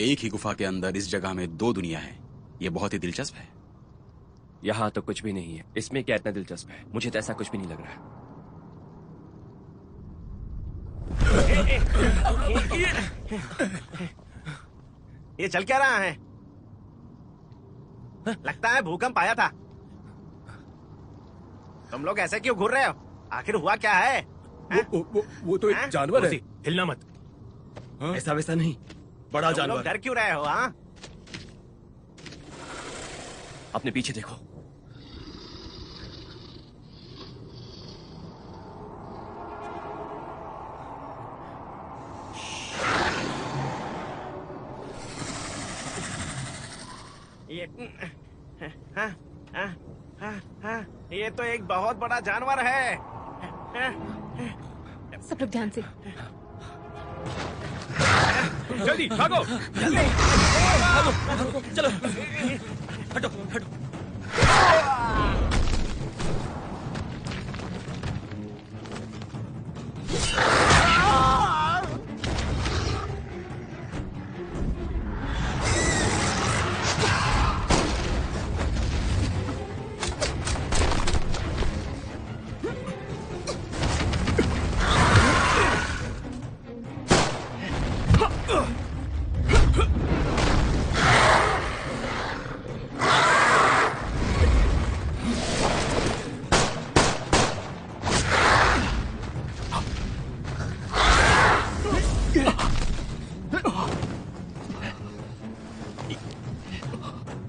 एक ही गुफा के अंदर इस जगह में दो दुनिया है। ये बहुत ही दिलचस्प है। यहाँ तो कुछ भी नहीं है। इसमें क्या इतना दिलचस्प है? मुझे तो ऐसा कुछ भी नहीं लग रहा है। ये चल क्या रहा है? लगता है भूकंप आया था। तुम लोग ऐसे क्यों घूर रहे हो? आखिर हुआ क्या है? वो तो एक जानवर है। हिलना मत। ऐसा वैसा नहीं, बड़ा तुम लोग जानवर। डर क्यों रहे हो? हाँ, अपने पीछे देखो। ये ये तो एक बहुत बड़ा जानवर है। सब लोग ध्यान से। जल्दी भागो। चलो हटो हटो।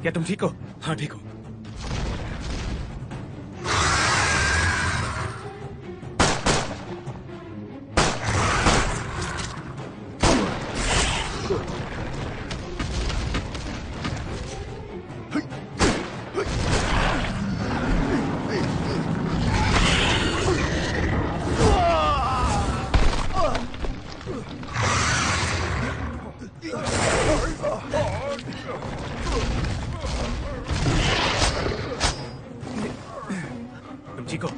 क्या तुम ठीक हो? हाँ ठीक हूँ। तुम ठीक हो?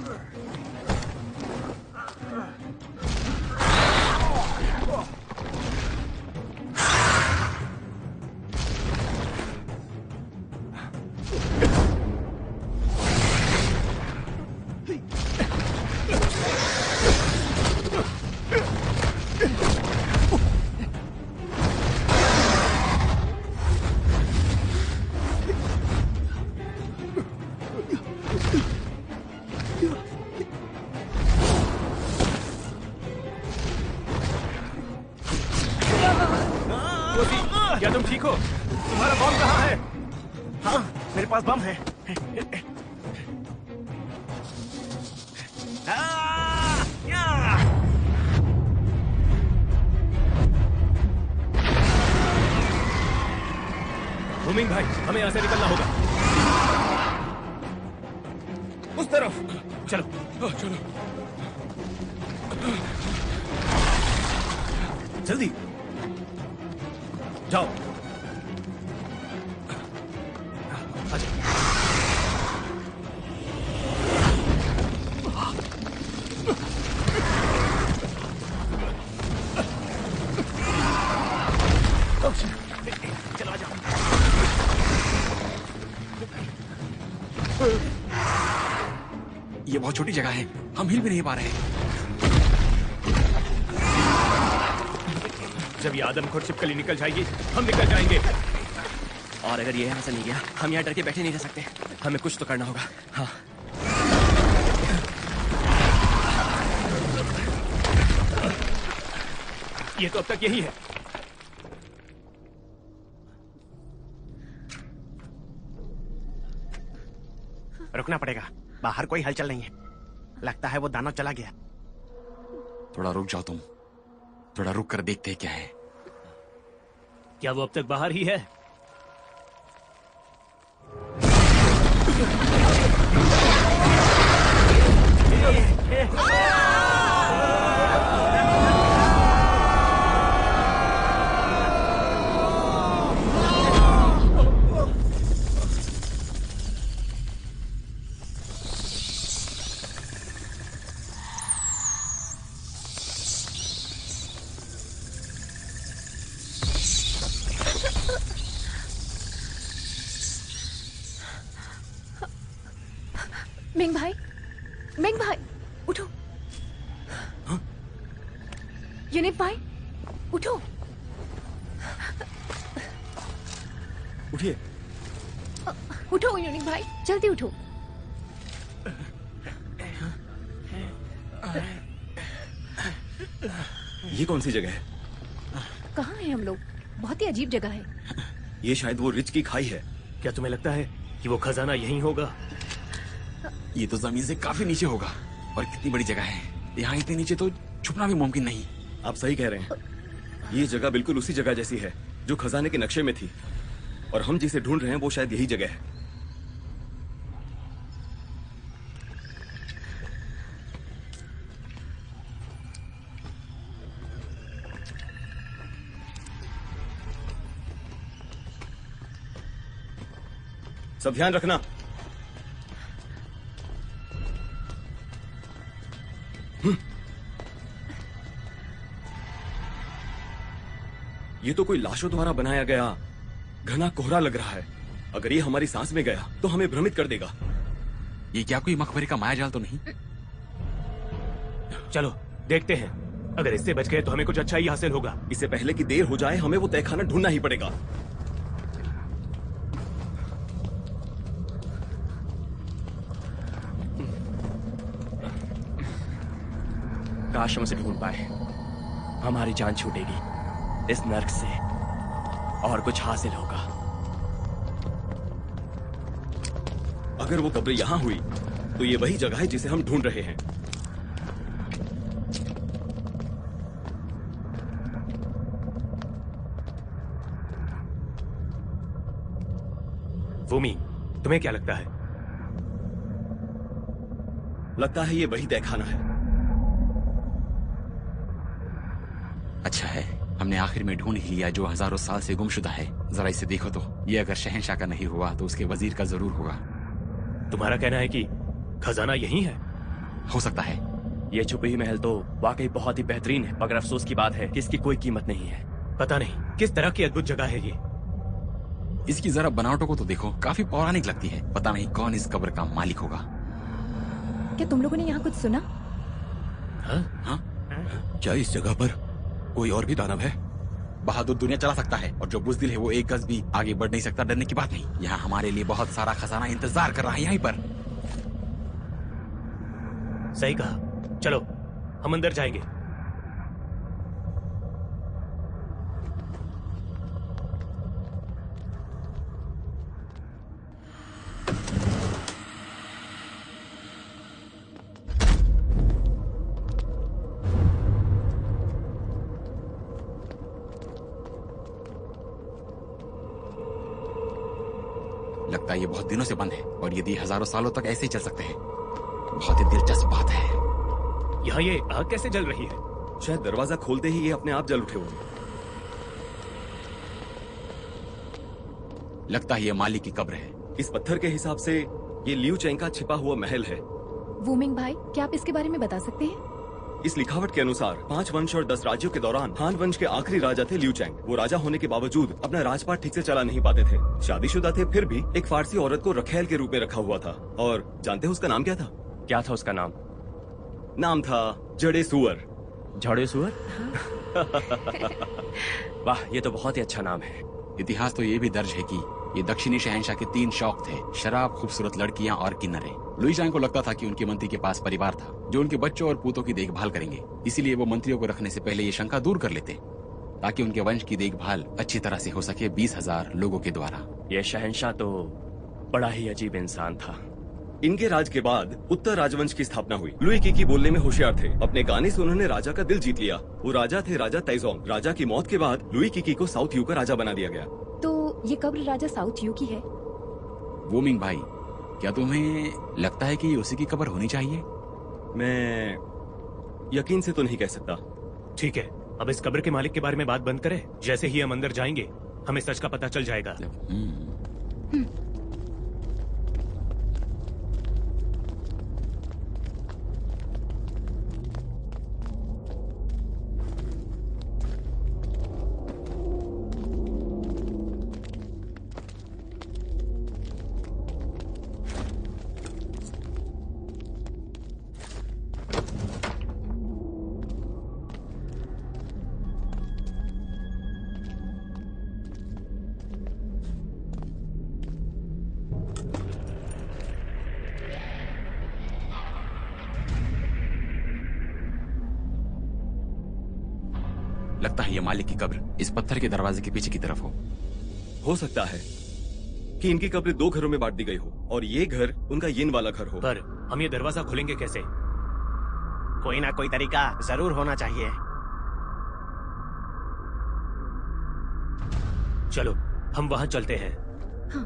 क्या तुम ठीक हो? तुम्हारा बम कहाँ है? हाँ, मेरे पास बम है। भूमिंग भाई, हमें यहाँ से निकलना होगा। उस तरफ। चलो। चलो। जल्दी जाओ। चलो आ जाओ। ये बहुत छोटी जगह है, हम हिल भी नहीं पा रहे हैं। जब ये आदमखोर छिपकली निकल जाएगी, हम निकल जाएंगे। और अगर ये यहाँ से नहीं गया, हम यहाँ डर के बैठे नहीं रह सकते। हमें कुछ तो करना होगा। हाँ, ये तो अब तक यही है। रुकना पड़ेगा, बाहर कोई हलचल नहीं है। लगता है वो दानव चला गया। थोड़ा रुक जाओ तुम, थोड़ा रुक कर देखते हैं क्या है। क्या वो अब तक बाहर ही है? मेंग भाई उठो। यूनिट भाई उठो। उठिए। उठो यूनिट भाई, जल्दी उठो। ये कौन सी जगह है? कहाँ हैं हम लोग? बहुत ही अजीब जगह है। ये शायद वो रिच की खाई है। क्या तुम्हें लगता है कि वो खजाना यहीं होगा? ये तो जमीन से काफी नीचे होगा, और कितनी बड़ी जगह है। यहाँ इतने नीचे तो छुपना भी मुमकिन नहीं। आप सही कह रहे हैं। ये जगह बिल्कुल उसी जगह जैसी है जो खजाने के नक्शे में थी, और हम जिसे ढूंढ रहे हैं वो शायद यही जगह है। सब ध्यान रखना। ये तो कोई लाशों द्वारा बनाया गया घना कोहरा लग रहा है। अगर ये हमारी सांस में गया तो हमें भ्रमित कर देगा। ये क्या कोई मकबरे का मायाजाल तो नहीं? चलो देखते हैं, अगर इससे बच गए तो हमें कुछ अच्छा ही हासिल होगा। इससे पहले कि देर हो जाए हमें वो तहखाना ढूंढना ही पड़ेगा। काश हम उसे ढूंढ पाए। हमारी जान छूटेगी इस नर्क से, और कुछ हासिल होगा। अगर वो कब्र यहाँ हुई तो ये वही जगह है जिसे हम ढूंढ रहे हैं। वूमी, तुम्हें क्या लगता है? लगता है ये वही तहखाना है। अच्छा है, हमने आखिर में ढूंढ ही लिया जो हजारों साल से गुमशुदा है। जरा इसे देखो तो, ये अगर शहंशाह का नहीं हुआ तो उसके वजीर का जरूर होगा। तुम्हारा कहना है कि खजाना यही है? हो सकता है। ये छुपी हुई महल तो वाकई बहुत ही बेहतरीन है, मगर अफसोस की बात है कि इसकी कोई कीमत नहीं है। पता नहीं किस तरह की अद्भुत जगह है ये। इसकी जरा बनावटों को तो देखो, काफी पौराणिक लगती है। पता नहीं कौन इस कब्र का मालिक होगा। क्या तुम लोगों ने यहाँ कुछ सुना? हाँ? क्या इस जगह पर कोई और भी दानव है? बहादुर दुनिया चला सकता है और जो बुज़दिल है वो एक गज भी आगे बढ़ नहीं सकता। डरने की बात नहीं, यहाँ हमारे लिए बहुत सारा खजाना इंतजार कर रहा है यहीं पर। सही कहा, चलो हम अंदर जाएंगे। लगता है ये बहुत दिनों से बंद है और यदि हजारों सालों तक ऐसे ही चल सकते हैं। बहुत ही दिलचस्प बात है। यहाँ ये आग कैसे जल रही है? शायद दरवाजा खोलते ही ये अपने आप जल उठे होंगे। लगता है ये मालिक की कब्र है। इस पत्थर के हिसाब से ये लियू चैंग का छिपा हुआ महल है। वूमिंग भाई, क्या आप इसके बारे में बता सकते हैं? इस लिखावट के अनुसार 5 वंश और 10 राज्यों के दौरान हान वंश के आखिरी राजा थे लियू चैंग। वो राजा होने के बावजूद अपना राजपाट ठीक से चला नहीं पाते थे। शादीशुदा थे, फिर भी एक फारसी औरत को रखेल के रूप में रखा हुआ था। और जानते हैं उसका नाम क्या था? क्या था उसका नाम? नाम था जड़े सुअर। झाड़ू सुअर? वाह, ये तो बहुत ही अच्छा नाम है। इतिहास तो ये भी दर्ज है कि ये दक्षिणी शहंशाह के 3 शौक थे: शराब, खूबसूरत लड़कियां और किन्नरे। लुई चैंग को लगता था कि उनके मंत्री के पास परिवार था जो उनके बच्चों और पूतों की देखभाल करेंगे। इसीलिए वो मंत्रियों को रखने से पहले ये शंका दूर कर लेते ताकि उनके वंश की देखभाल अच्छी तरह से हो सके 20,000 लोगों के द्वारा। ये शहंशाह तो बड़ा ही अजीब इंसान था। इनके राज के बाद उत्तर राजवंश की स्थापना हुई। लुई की बोलने में होशियार थे। अपने गाने से उन्होंने राजा का दिल जीत लिया। वो राजा थे राजा तैजोंग। राजा की मौत के बाद लुई को साउथ यू का राजा बना दिया गया। तो ये कब्र राजा साउथ यू की है? वूमिंग भाई, क्या तुम्हें लगता है कि उसी की कब्र होनी चाहिए? मैं यकीन से तो नहीं कह सकता। ठीक है, अब इस कब्र के मालिक के बारे में बात बंद करें। जैसे ही हम अंदर जाएंगे हमें सच का पता चल जाएगा। लगता है ये मालिक की कब्र इस पत्थर के दरवाजे के पीछे की तरफ हो सकता है कि इनकी कब्र 2 घरों में बांट दी गई हो और ये घर उनका यिन वाला घर हो। पर हम ये दरवाजा खोलेंगे कैसे? कोई ना कोई तरीका जरूर होना चाहिए। चलो हम वहां चलते हैं। हाँ।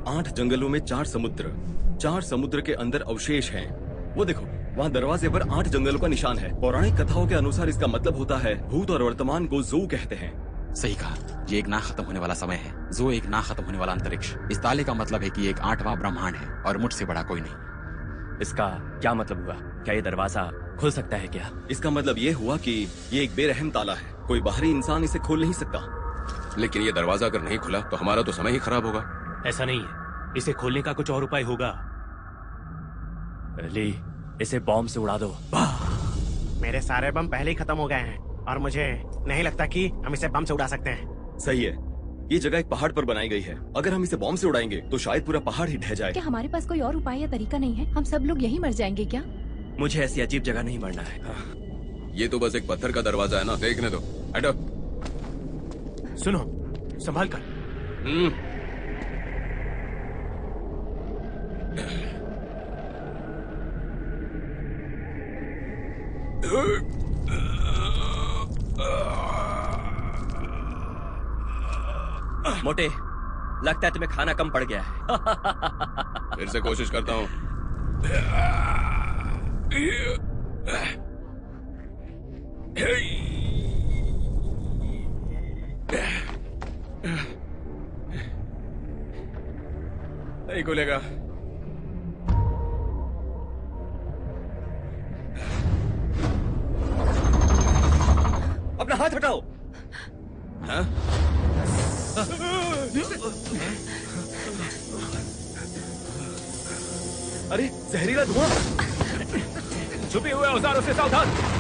8 जंगलों में 4 समुद्र। 4 समुद्र के अंदर अवशेष हैं। वो देखो, वहाँ दरवाजे पर 8 जंगलों का निशान है। पौराणिक कथाओं के अनुसार इसका मतलब होता है भूत और वर्तमान को जू कहते हैं। सही कहा, ये एक ना खत्म होने वाला समय है। जो एक ना खत्म होने वाला अंतरिक्ष। इस ताले का मतलब है कि एक 8वां ब्रह्मांड है और मुझसे बड़ा कोई नहीं। इसका क्या मतलब हुआ? क्या ये दरवाजा खुल सकता है क्या? इसका मतलब ये हुआ कि ये एक बेरहम ताला है। कोई बाहरी इंसान इसे खोल नहीं सकता। लेकिन ये दरवाजा अगर नहीं खुला तो हमारा तो समय ही खराब होगा। ऐसा नहीं है, इसे खोलने का कुछ और उपाय होगा। ली, इसे बॉम्ब से उड़ा दो। मेरे सारे बम पहले ही खत्म हो गए हैं और मुझे नहीं लगता कि हम इसे बम से उड़ा सकते हैं। सही है, ये जगह एक पहाड़ पर बनाई गई है। अगर हम इसे बॉम्ब से उड़ाएंगे तो शायद पूरा पहाड़ ही ढह जाए। क्या हमारे पास कोई और उपाय या तरीका नहीं है? हम सब लोग यहीं मर जाएंगे क्या? मुझे ऐसी अजीब जगह नहीं मरना है। ये तो बस एक पत्थर का दरवाजा है ना, देखने दो। हटो। सुनो, संभाल कर। मोटे, लगता है तुम्हें खाना कम पड़ गया है। फिर से कोशिश करता हूँ। नहीं खुलेगा। अपना हाथ हटाओ। हाँ? अरे जहरीला धुआं। छुपे हुए औजारों से सावधान।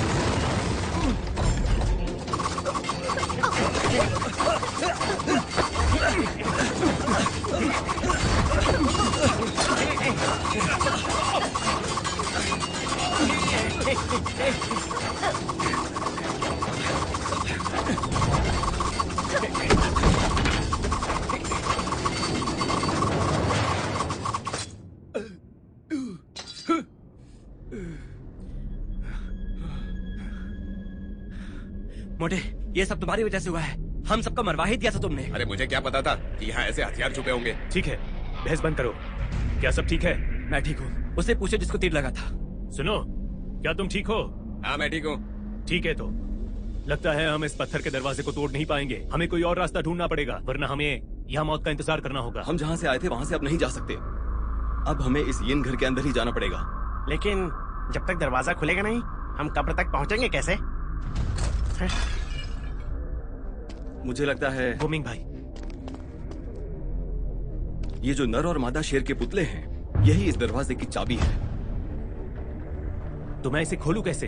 मोटे, ये सब तुम्हारी वजह से हुआ है। हम सबको मरवा ही दिया था तुमने। अरे मुझे क्या पता था कि यहाँ ऐसे हथियार छुपे होंगे। ठीक है, बहस बंद करो। क्या सब ठीक है? मैं ठीक हूँ। उससे पूछो जिसको तीर लगा था। सुनो, क्या तुम ठीक हो? हाँ मैं ठीक हूँ। ठीक है तो लगता है हम इस पत्थर के दरवाजे को तोड़ नहीं पाएंगे। हमें कोई और रास्ता ढूंढना पड़ेगा, वरना हमें यहाँ मौत का इंतजार करना होगा। हम जहाँ से आए थे वहाँ से अब नहीं जा सकते। अब हमें इस यिन घर के अंदर ही जाना पड़ेगा। लेकिन जब तक दरवाजा खुलेगा नहीं, हम कब्र तक पहुंचेंगे कैसे? मुझे लगता है गोमिंग भाई, ये जो नर और मादा शेर के पुतले हैं, यही इस दरवाजे की चाबी है। तो मैं इसे खोलूं कैसे?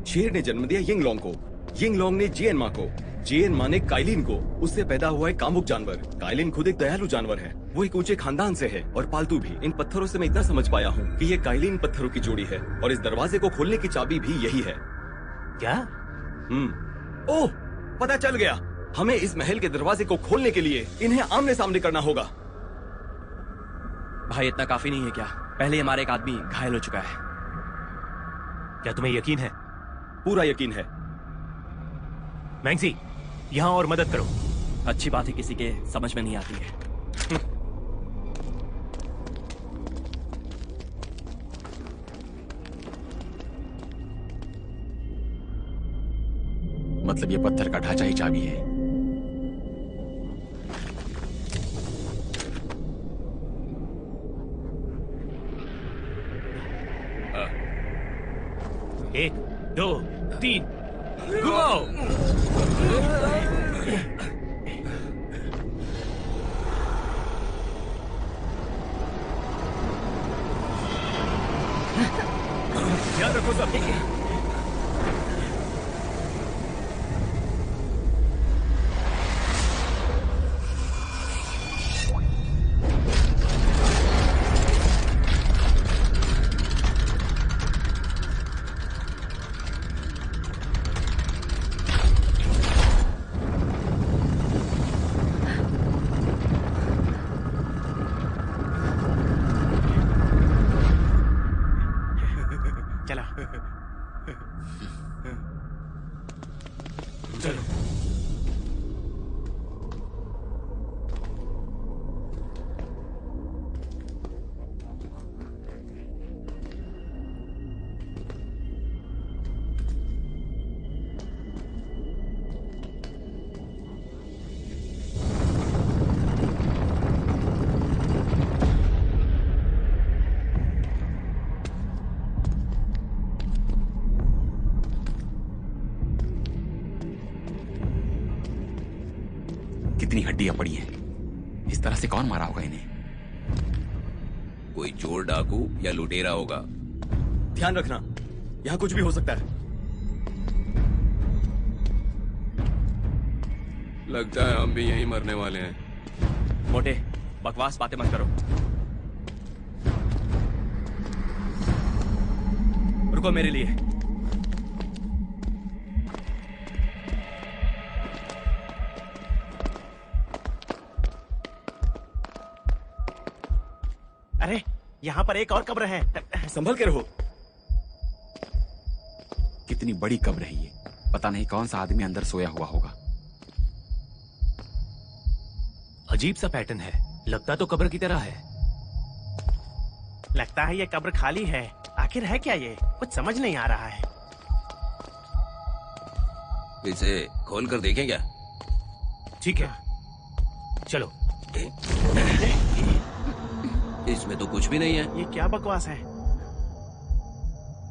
शेर ने जन्म दिया यिंगलोंग को, यिंगलोंग ने जियन माँ को, जियन माँ ने काइलिन को। उससे पैदा हुआ एक कामुक जानवर। काइलिन खुद एक दयालु जानवर है। वो एक ऊंचे खानदान से है और पालतू भी। इन पत्थरों से मैं इतना समझ पाया हूँ कि ये काइलिन पत्थरों की जोड़ी है और इस दरवाजे को खोलने की चाबी भी यही है। क्या? ओह, पता चल गया। हमें इस महल के दरवाजे को खोलने के लिए इन्हें आमने सामने करना होगा। भाई इतना काफी नहीं है क्या? पहले हमारा एक आदमी घायल हो चुका है। क्या तुम्हें यकीन है? पूरा यकीन है। मैंगजी, यहाँ और मदद करो। अच्छी बात है, किसी के समझ में नहीं आती है। मतलब ये पत्थर का ढांचा ही चाबी है। एक, दो, तीन, घुमाओ। ध्यान रखो सब। चलो। चलो। कितनी हड्डियां पड़ी हैं। इस तरह से कौन मारा होगा इन्हें? कोई चोर डाकू या लुटेरा होगा। ध्यान रखना, यहाँ कुछ भी हो सकता है। लगता है हम भी यहीं मरने वाले हैं। मोटे, बकवास बातें मत करो। रुको मेरे लिए। अरे यहाँ पर एक और कब्र है। संभल के रहो। कितनी बड़ी कब्र है ये, पता नहीं कौन सा आदमी अंदर सोया हुआ होगा। अजीब सा पैटर्न है, लगता तो कब्र की तरह है। लगता है ये कब्र खाली है। आखिर है क्या ये, कुछ समझ नहीं आ रहा है। इसे खोल कर देखें क्या? ठीक है, चलो। इसमें तो कुछ भी नहीं है। ये क्या बकवास है।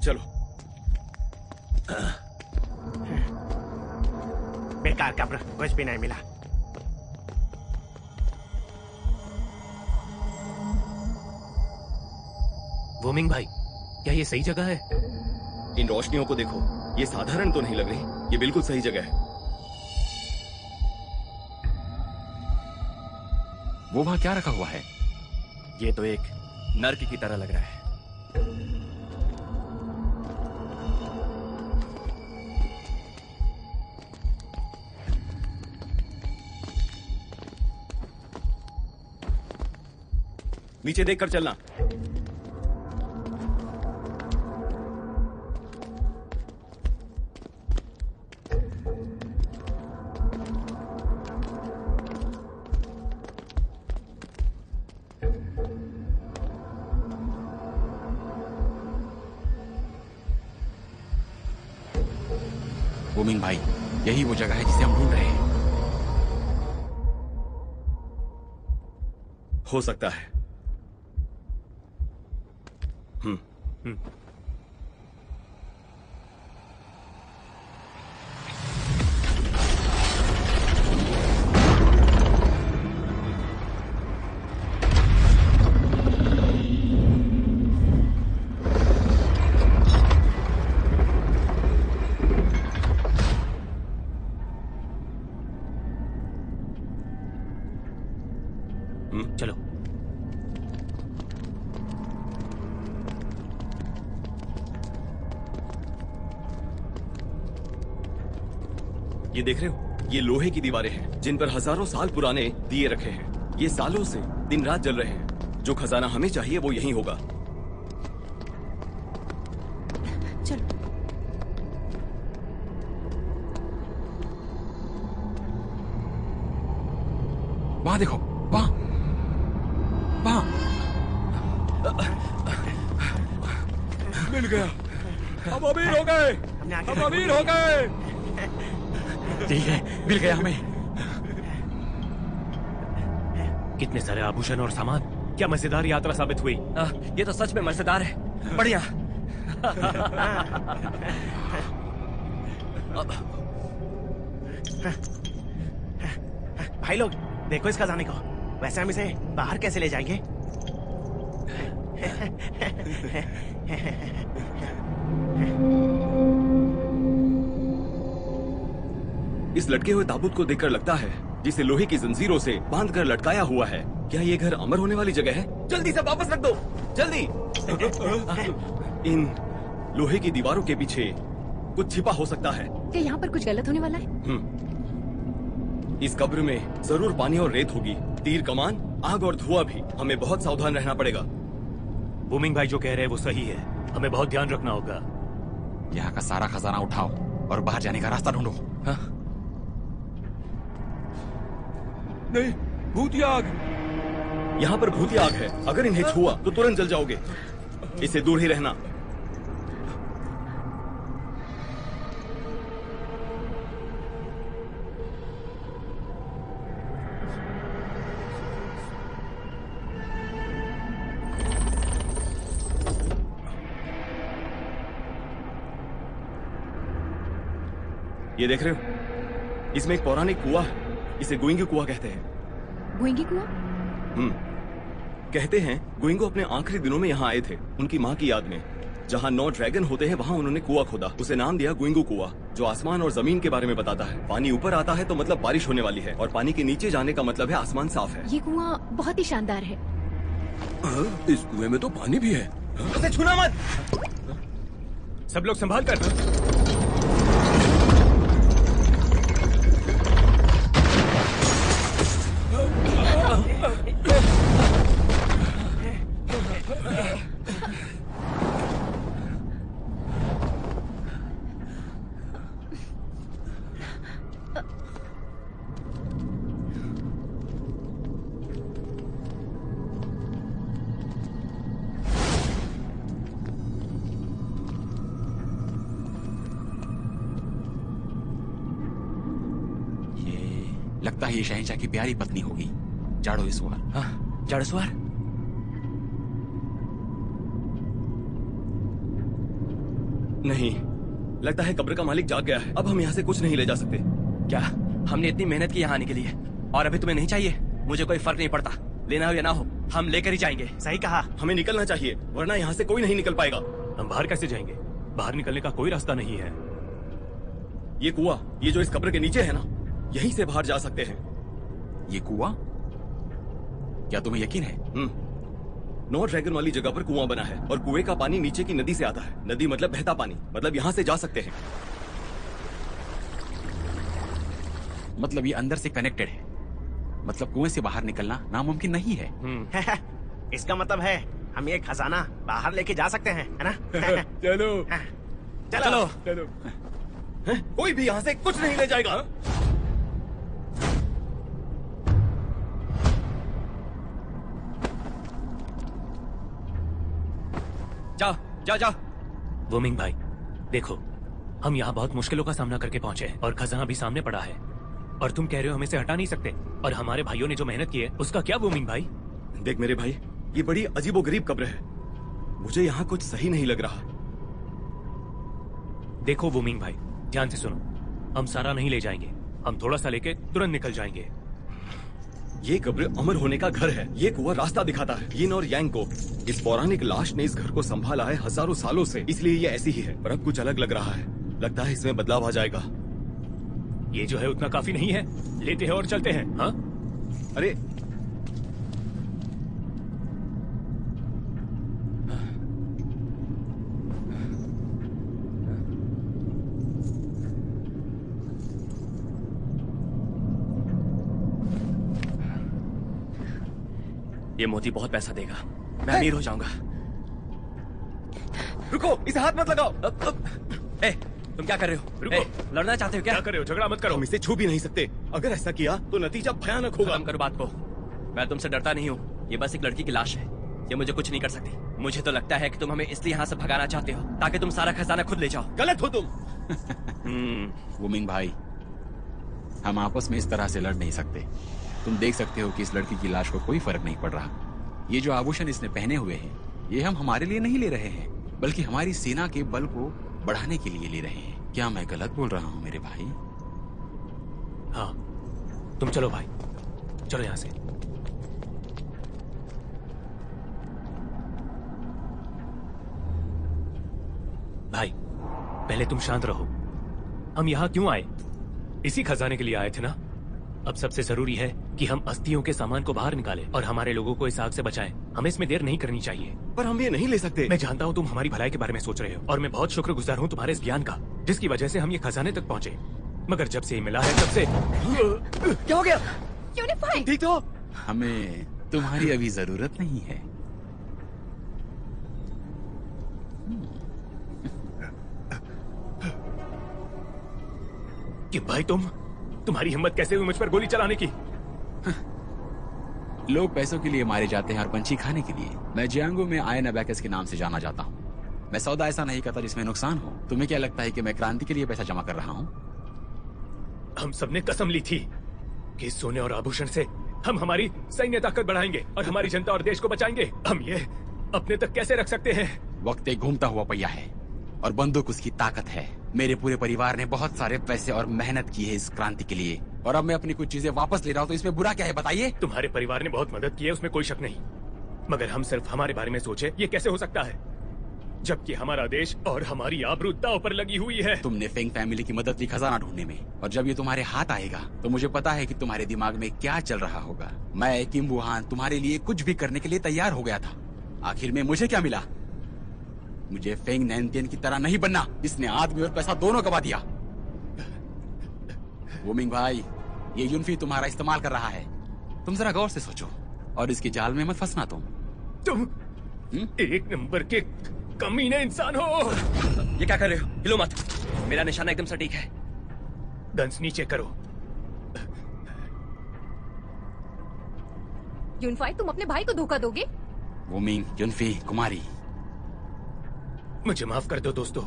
चलो। बेकार कब्र, कुछ भी नहीं मिला। वोमिंग भाई, क्या ये सही जगह है? इन रोशनियों को देखो, ये साधारण तो नहीं लग रही, ये बिल्कुल सही जगह है। वो वहां क्या रखा हुआ है? ये तो एक नर्क की तरह लग रहा है। नीचे देखकर चलना। वोमिंग भाई, यही वो जगह है जिसे हम ढूंढ रहे हैं। हो सकता है। चलो। ये देख रहे हो, ये लोहे की दीवारें हैं जिन पर हजारों साल पुराने दिए रखे हैं। ये सालों से दिन रात जल रहे हैं। जो खजाना हमें चाहिए वो यहीं होगा। चलो। वहां देखो, वहां वहां। मिल गया। हम अमीर हो गए। हम अमीर हो गए। ठीक है, मिल गया हमें। कितने सारे आभूषण और सामान, क्या मजेदार यात्रा साबित हुई। ये तो सच में मजेदार है। बढ़िया। भाई लोग देखो इस खजाने को। वैसे हम इसे बाहर कैसे ले जाएंगे? इस लटके हुए ताबूत को देखकर लगता है जिसे लोहे की जंजीरों से बांधकर लटकाया हुआ है। क्या ये घर अमर होने वाली जगह है? जल्दी से वापस रख दो, जल्दी। इन लोहे की दीवारों के पीछे कुछ छिपा हो सकता है। क्या यहाँ पर कुछ गलत होने वाला है? इस कब्र में जरूर पानी और रेत होगी, तीर कमान, आग और धुआं भी। हमें बहुत सावधान रहना पड़ेगा। बूमिंग भाई जो कह रहे हैं वो सही है, हमें बहुत ध्यान रखना होगा। यहाँ का सारा खजाना उठाओ और बाहर जाने का रास्ता ढूंढो। हाँ? नहीं, भूतिया आग। यहाँ पर भूतिया आग है। अगर इन्हें छुआ तो तुरंत जल जाओगे। इससे दूर ही रहना। ये देख रहे हो, इसमें एक पौराणिक कुआं है। इसे गोइंगी कुआं कहते हैं। गोइंगी कुआं? कहते हैं गोइंगो अपने आखिरी दिनों में यहाँ आए थे, उनकी माँ की याद में। जहाँ 9 ड्रैगन होते हैं वहाँ उन्होंने कुआं खोदा। उसे नाम दिया गोइंगो कुआं, जो आसमान और जमीन के बारे में बताता है। पानी ऊपर आता है तो मतलब बारिश होने वाली है, और पानी के नीचे जाने का मतलब है आसमान साफ है। ये कुआं बहुत ही शानदार है। इस कुएं में तो पानी भी है। उसे छूना मत। सब लोग संभाल कर। लगता है ये शहंशाह की प्यारी पत्नी होगी, जाड़ो इसवार। हाँ, जाड़सवार। नहीं, लगता है कब्र का मालिक जाग गया है। अब हम यहाँ से कुछ नहीं ले जा सकते। क्या हमने इतनी मेहनत की यहाँ आने के लिए, और अभी तुम्हें नहीं चाहिए? मुझे कोई फर्क नहीं पड़ता, लेना हो या ना हो, हम लेकर ही जाएंगे। सही कहा। हमें निकलना चाहिए, वरना यहाँ से कोई नहीं निकल पाएगा। हम बाहर कैसे जाएंगे? बाहर निकलने का कोई रास्ता नहीं है। ये कुआं, ये जो इस कब्र के नीचे है ना, यहीं से बाहर जा सकते हैं। ये कुआं? क्या तुम्हें यकीन है? नौ ड्रैगन वाली जगह पर कुआं बना है और कुएं का पानी नीचे की नदी से आता है। नदी मतलब बहता पानी, मतलब यहाँ से जा सकते हैं। मतलब ये अंदर से कनेक्टेड है, मतलब कुएं से बाहर निकलना नामुमकिन नहीं है। इसका मतलब है हम ये खजाना बाहर लेके जा सकते हैं, है ना? चलो चलो। चलो। कोई भी यहाँ से कुछ नहीं ले जाएगा। जाओ जाओ जाओ। वोमिंग भाई, देखो, हम यहाँ बहुत मुश्किलों का सामना करके पहुंचे हैं और खजाना भी सामने पड़ा है, और तुम कह रहे हो हमें से हटा नहीं सकते। और हमारे भाइयों ने जो मेहनत की है उसका क्या वोमिंग भाई? देख मेरे भाई, ये बड़ी अजीबोगरीब कब्र है। मुझे यहाँ कुछ सही नहीं लग रहा। देखो वोमिंग भाई, ध्यान से सुनो, हम सारा नहीं ले जाएंगे, हम थोड़ा सा लेके तुरंत निकल जाएंगे। ये कब्र अमर होने का घर है। ये कुआं रास्ता दिखाता है यिन और यांग को। इस पौराणिक लाश ने इस घर को संभाला है हजारों सालों से, इसलिए ये ऐसी ही है। पर अब कुछ अलग लग रहा है। लगता है इसमें बदलाव आ जाएगा। ये जो है उतना काफी नहीं है, लेते हैं और चलते हैं। हाँ, अरे ये मोती बहुत पैसा देगा, मैं अमीर हो जाऊंगा। रुको, इसे हाथ मत लगाओ। ए, तुम क्या कर रहे हो? रुको। ए, लड़ना चाहते हो क्या? क्या कर रहे हो? झगड़ा मत करो। हम इसे छू भी नहीं सकते। अगर ऐसा किया तो नतीजा भयानक होगा। खत्म करो बात को। मैं तुमसे डरता नहीं हूँ, ये बस एक लड़की की लाश है, ये मुझे कुछ नहीं कर सकती। मुझे तो लगता है कि तुम हमें इसलिए यहाँ से भगाना चाहते हो ताकि तुम सारा खजाना खुद ले जाओ। गलत हो तुम। वुमिंग भाई, हम आपस में इस तरह से लड़ नहीं सकते। तुम देख सकते हो कि इस लड़की की लाश को कोई फर्क नहीं पड़ रहा। ये जो आभूषण इसने पहने हुए हैं, ये हम हमारे लिए नहीं ले रहे हैं, बल्कि हमारी सेना के बल को बढ़ाने के लिए ले रहे हैं। क्या मैं गलत बोल रहा हूँ मेरे भाई? हाँ, तुम चलो भाई, चलो यहाँ से। भाई, पहले तुम शांत रहो। हम यहाँ क्यों आए? इसी खजाने के लिए आए थे ना? अब सबसे जरूरी है कि हम अस्थियों के सामान को बाहर निकालें और हमारे लोगों को इस आग से बचाएं। हमें इसमें देर नहीं करनी चाहिए। पर हम ये नहीं ले सकते। मैं जानता हूँ तुम हमारी भलाई के बारे में सोच रहे हो, और मैं बहुत शुक्रगुजार हूँ तुम्हारे इस ज्ञान का, जिसकी वजह से हम ये खजाने तक पहुँचे। मगर जब से ये मिला है तब से क्या हो गया? यूनिफाई! ठीक तो? हमें तुम्हारी अभी जरूरत नहीं है। कि भाई तुम्हारी हिम्मत कैसे हुई मुझ पर गोली चलाने की? लोग पैसों के लिए मारे जाते हैं और पंछी खाने के लिए। मैं जियांगो में आयन अबैकस के नाम से जाना जाता हूँ। मैं सौदा ऐसा नहीं करता जिसमें नुकसान हो। तुम्हें क्या लगता है कि मैं क्रांति के लिए पैसा जमा कर रहा हूँ? हम सबने कसम ली थी कि इस सोने और आभूषण से हम हमारी सैन्य ताकत बढ़ाएंगे और हमारी जनता और देश को बचाएंगे। हम ये अपने तक कैसे रख सकते हैं? वक्त एक घूमता हुआ पहिया है और बंदूक उसकी ताकत है। मेरे पूरे परिवार ने बहुत सारे पैसे और मेहनत की है इस क्रांति के लिए, और अब मैं अपनी कुछ चीजें वापस ले रहा हूँ, तो इसमें बुरा क्या है बताइए? तुम्हारे परिवार ने बहुत मदद की है, उसमें कोई शक नहीं, मगर हम सिर्फ हमारे बारे में सोचे, ये कैसे हो सकता है जबकि हमारा देश और हमारी आबरू दांव पर लगी हुई है। तुमने फेंग फैमिली की मदद ली खजाना ढूंढने में, और जब ये तुम्हारे हाथ आएगा तो मुझे पता है कि तुम्हारे दिमाग में क्या चल रहा होगा। मैं किम वुहान तुम्हारे लिए कुछ भी करने के लिए तैयार हो गया था। आखिर में मुझे क्या मिला? मुझे फेंग नैनतियन की तरह नहीं बनना, इसने आदमी और पैसा दोनों गवा दिया। वुमिंग भाई, ये यूनफी तुम्हारा इस्तेमाल कर रहा है। तुम जरा गौर से सोचो और इसके जाल में मत फंसना। तुम एक नंबर के कमीने इंसान हो। ये क्या कर रहे हो? हिलो मत, मेरा निशाना एकदम सटीक है। गन्स नीचे करो। यूनफाई, तुम अपने भाई को धोखा दोगे? वुमिंग, यूनफी, कुमारी, मुझे माफ कर दो दोस्तों,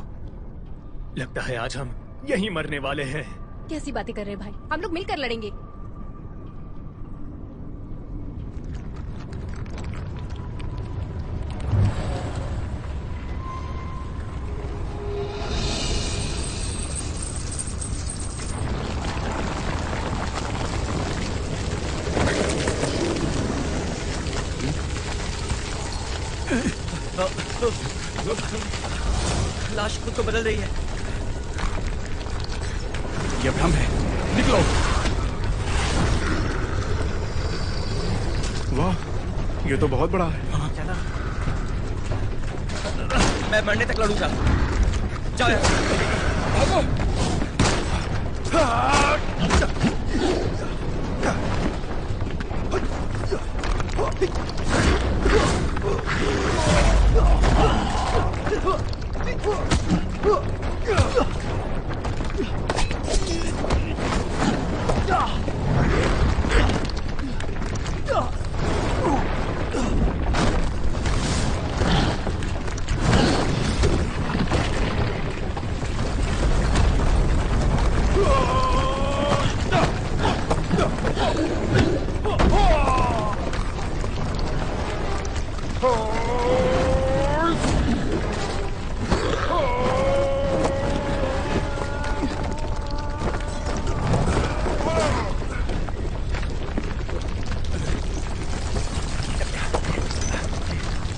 लगता है आज हम यहीं मरने वाले हैं। कैसी बातें कर रहे हैं भाई? हम लोग मिलकर लड़ेंगे। लाश खुद को बदल रही है। ये भ्रम है, निकलो। वाह, ये तो बहुत बड़ा है। मैं मरने तक लड़ूंगा। जाओ यार। भागो।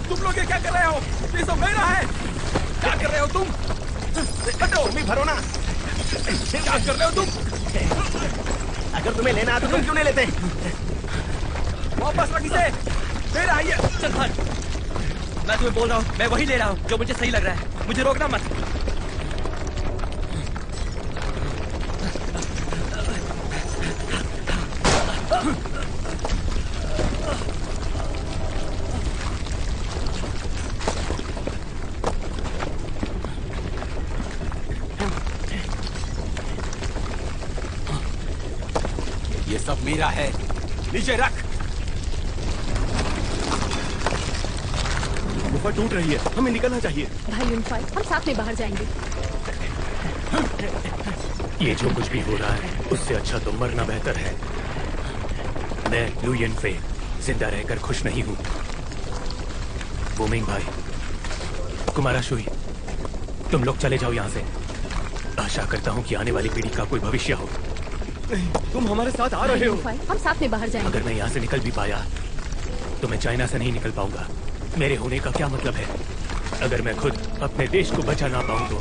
तुम लोग ये क्या कर रहे हो? ये सब मेरा है। क्या कर रहे हो तुम? हटो। तुम ही भरो ना। क्या कर रहे हो तुम? अगर तुम्हें लेना है तो तुम क्यों नहीं लेते? वापस रख इसे। मेरा है ये। चल भाग। मैं तुम्हें बोल रहा हूँ, मैं वही ले रहा हूँ जो मुझे सही लग रहा है। मुझे रोकना मत। ये सब मेरा है। नीचे रख। गुफा टूट रही है, हमें निकलना चाहिए। भाई यूनिफाई, हम साथ में बाहर जाएंगे। ये जो कुछ भी हो रहा है उससे अच्छा तो मरना बेहतर है। मैं लू यिनफे जिंदा रहकर खुश नहीं हूँ। वुमिंग भाई, कुमारा शुई, तुम लोग चले जाओ यहाँ से। आशा करता हूँ कि आने वाली पीढ़ी का कोई भविष्य हो। नहीं, तुम हमारे साथ आ भाई रहे हो। यूनिफाई, हम साथ में बाहर जाएंगे। अगर मैं यहाँ से निकल भी पाया तो मैं चाइना से नहीं निकल पाऊंगा। मेरे होने का क्या मतलब है अगर मैं खुद अपने देश को बचा ना पाऊं तो?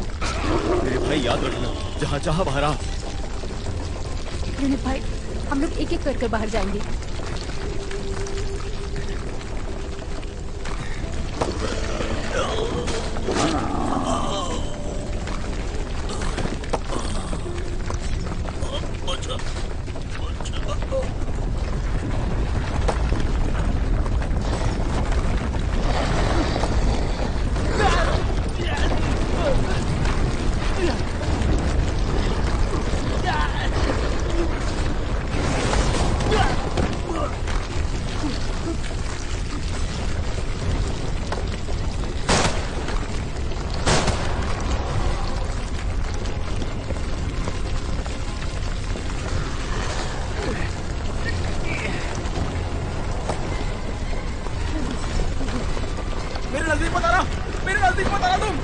मेरे भाई याद रखना, जहाँ चाह बाहर आ। यूनिफाई, हम लोग एक एक कर बाहर जाएंगे। मेरे नजदीक मत आना। मेरे नजदीक मत आना तुम।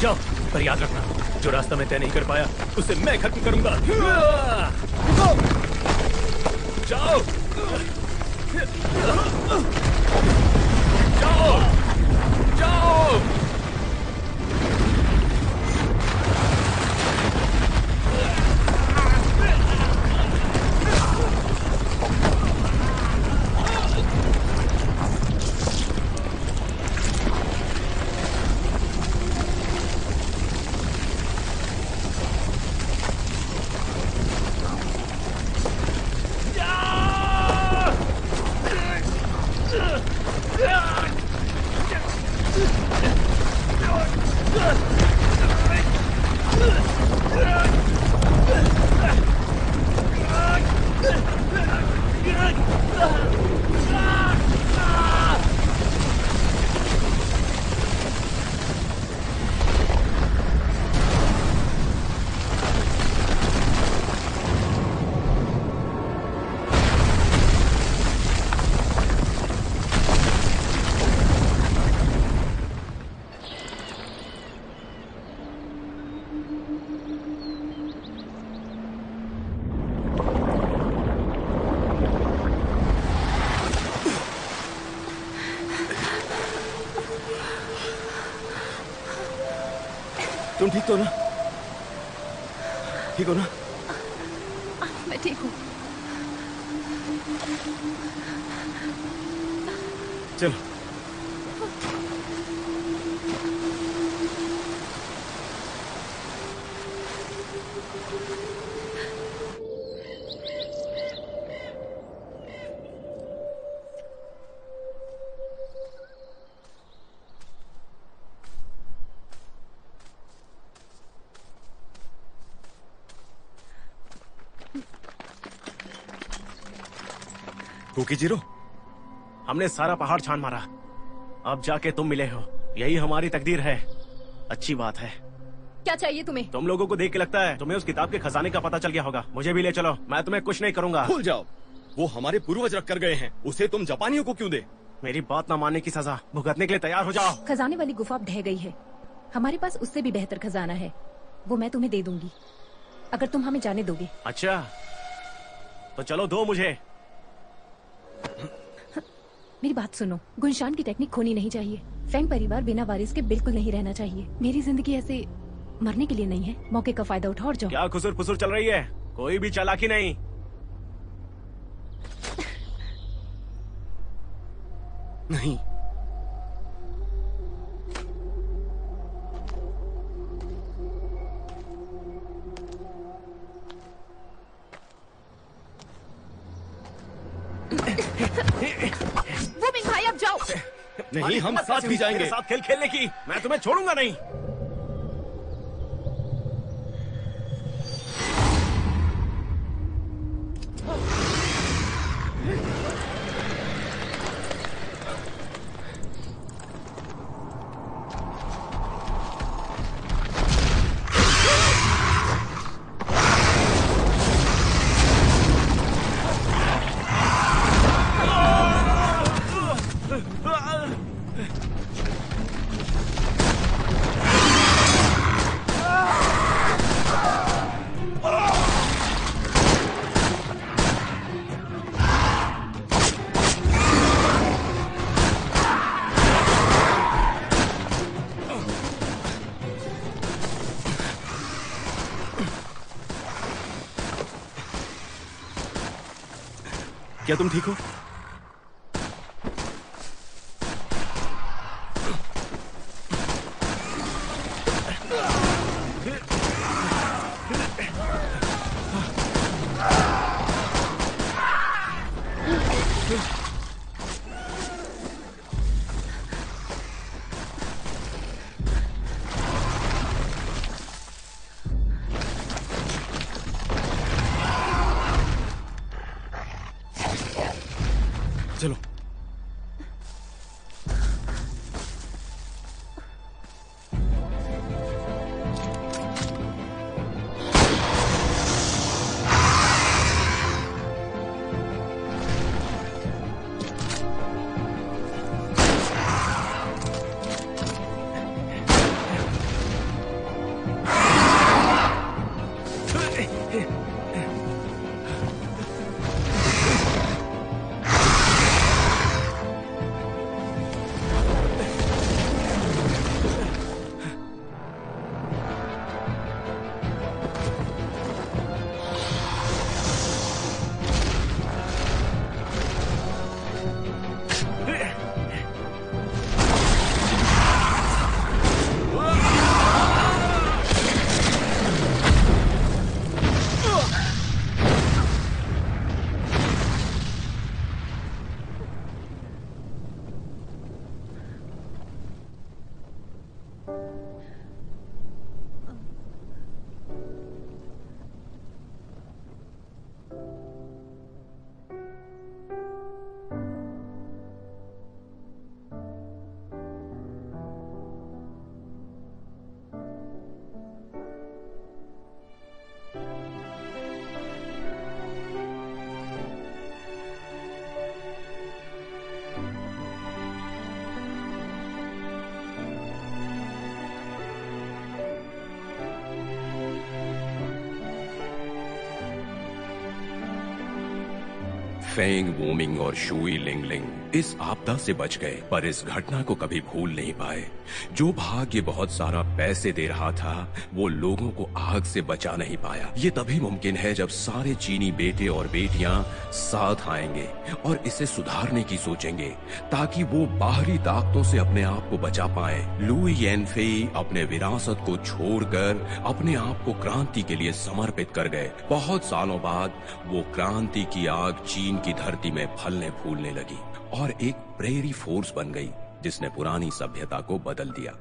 जाओ, पर याद रखना, जो रास्ता मैं तय नहीं कर पाया उसे मैं खत्म करूंगा। जाओ, जाओ, जाओ। तुम ठीक तो ना? ठीक हो ना? मैं ठीक हूँ। चलो। कुकी जीरो, हमने सारा पहाड़ छान मारा, अब जाके तुम मिले हो, यही हमारी तकदीर है। अच्छी बात है। क्या चाहिए तुम्हें? तुम लोगों को देख के लगता है तुम्हें उस किताब के खजाने का पता चल गया होगा। मुझे भी ले चलो, मैं तुम्हें कुछ नहीं करूंगा। भूल जाओ, वो हमारे पूर्वज रख कर गए हैं, उसे तुम जापानियों को क्यों दे? मेरी बात ना मानने की सजा भुगतने के लिए तैयार हो जाओ। खजाने वाली गुफा अब ढह गई है, हमारे पास उससे भी बेहतर खजाना है, वो मैं तुम्हें दे दूंगी अगर तुम हमें जाने दोगे। अच्छा, तो चलो दो मुझे। मेरी बात सुनो, गुनशान की टेक्निक खोनी नहीं चाहिए। फेंग परिवार बिना वारिस के बिल्कुल नहीं रहना चाहिए। मेरी जिंदगी ऐसे मरने के लिए नहीं है। मौके का फायदा उठाओ और जाओ। क्या खुसुर फुसुर चल रही है? कोई भी चालाकी नहीं। नहीं, वो मिंग भाई अब जाओ। नहीं, हम साथ भी जाएंगे। मेरे साथ खेल खेलने की मैं तुम्हें छोड़ूंगा नहीं। क्या तुम ठीक हो? फेंग वूमिंग और शुई लिंगलिंग इस आपदा से बच गए, पर इस घटना को कभी भूल नहीं पाए। जो भाग्य बहुत सारा पैसे दे रहा था, वो लोगों को आग से बचा नहीं पाया। ये तभी मुमकिन है जब सारे चीनी बेटे और बेटियां साथ आएंगे और इसे सुधारने की सोचेंगे, ताकि वो बाहरी ताकतों से अपने आप को बचा पाए। लुई येनफेई अपने विरासत को छोड़कर अपने आप को क्रांति के लिए समर्पित कर गए। बहुत सालों बाद वो क्रांति की आग चीन की धरती में फलने फूलने लगी और एक प्रेरी फोर्स बन गई, जिसने पुरानी सभ्यता को बदल दिया।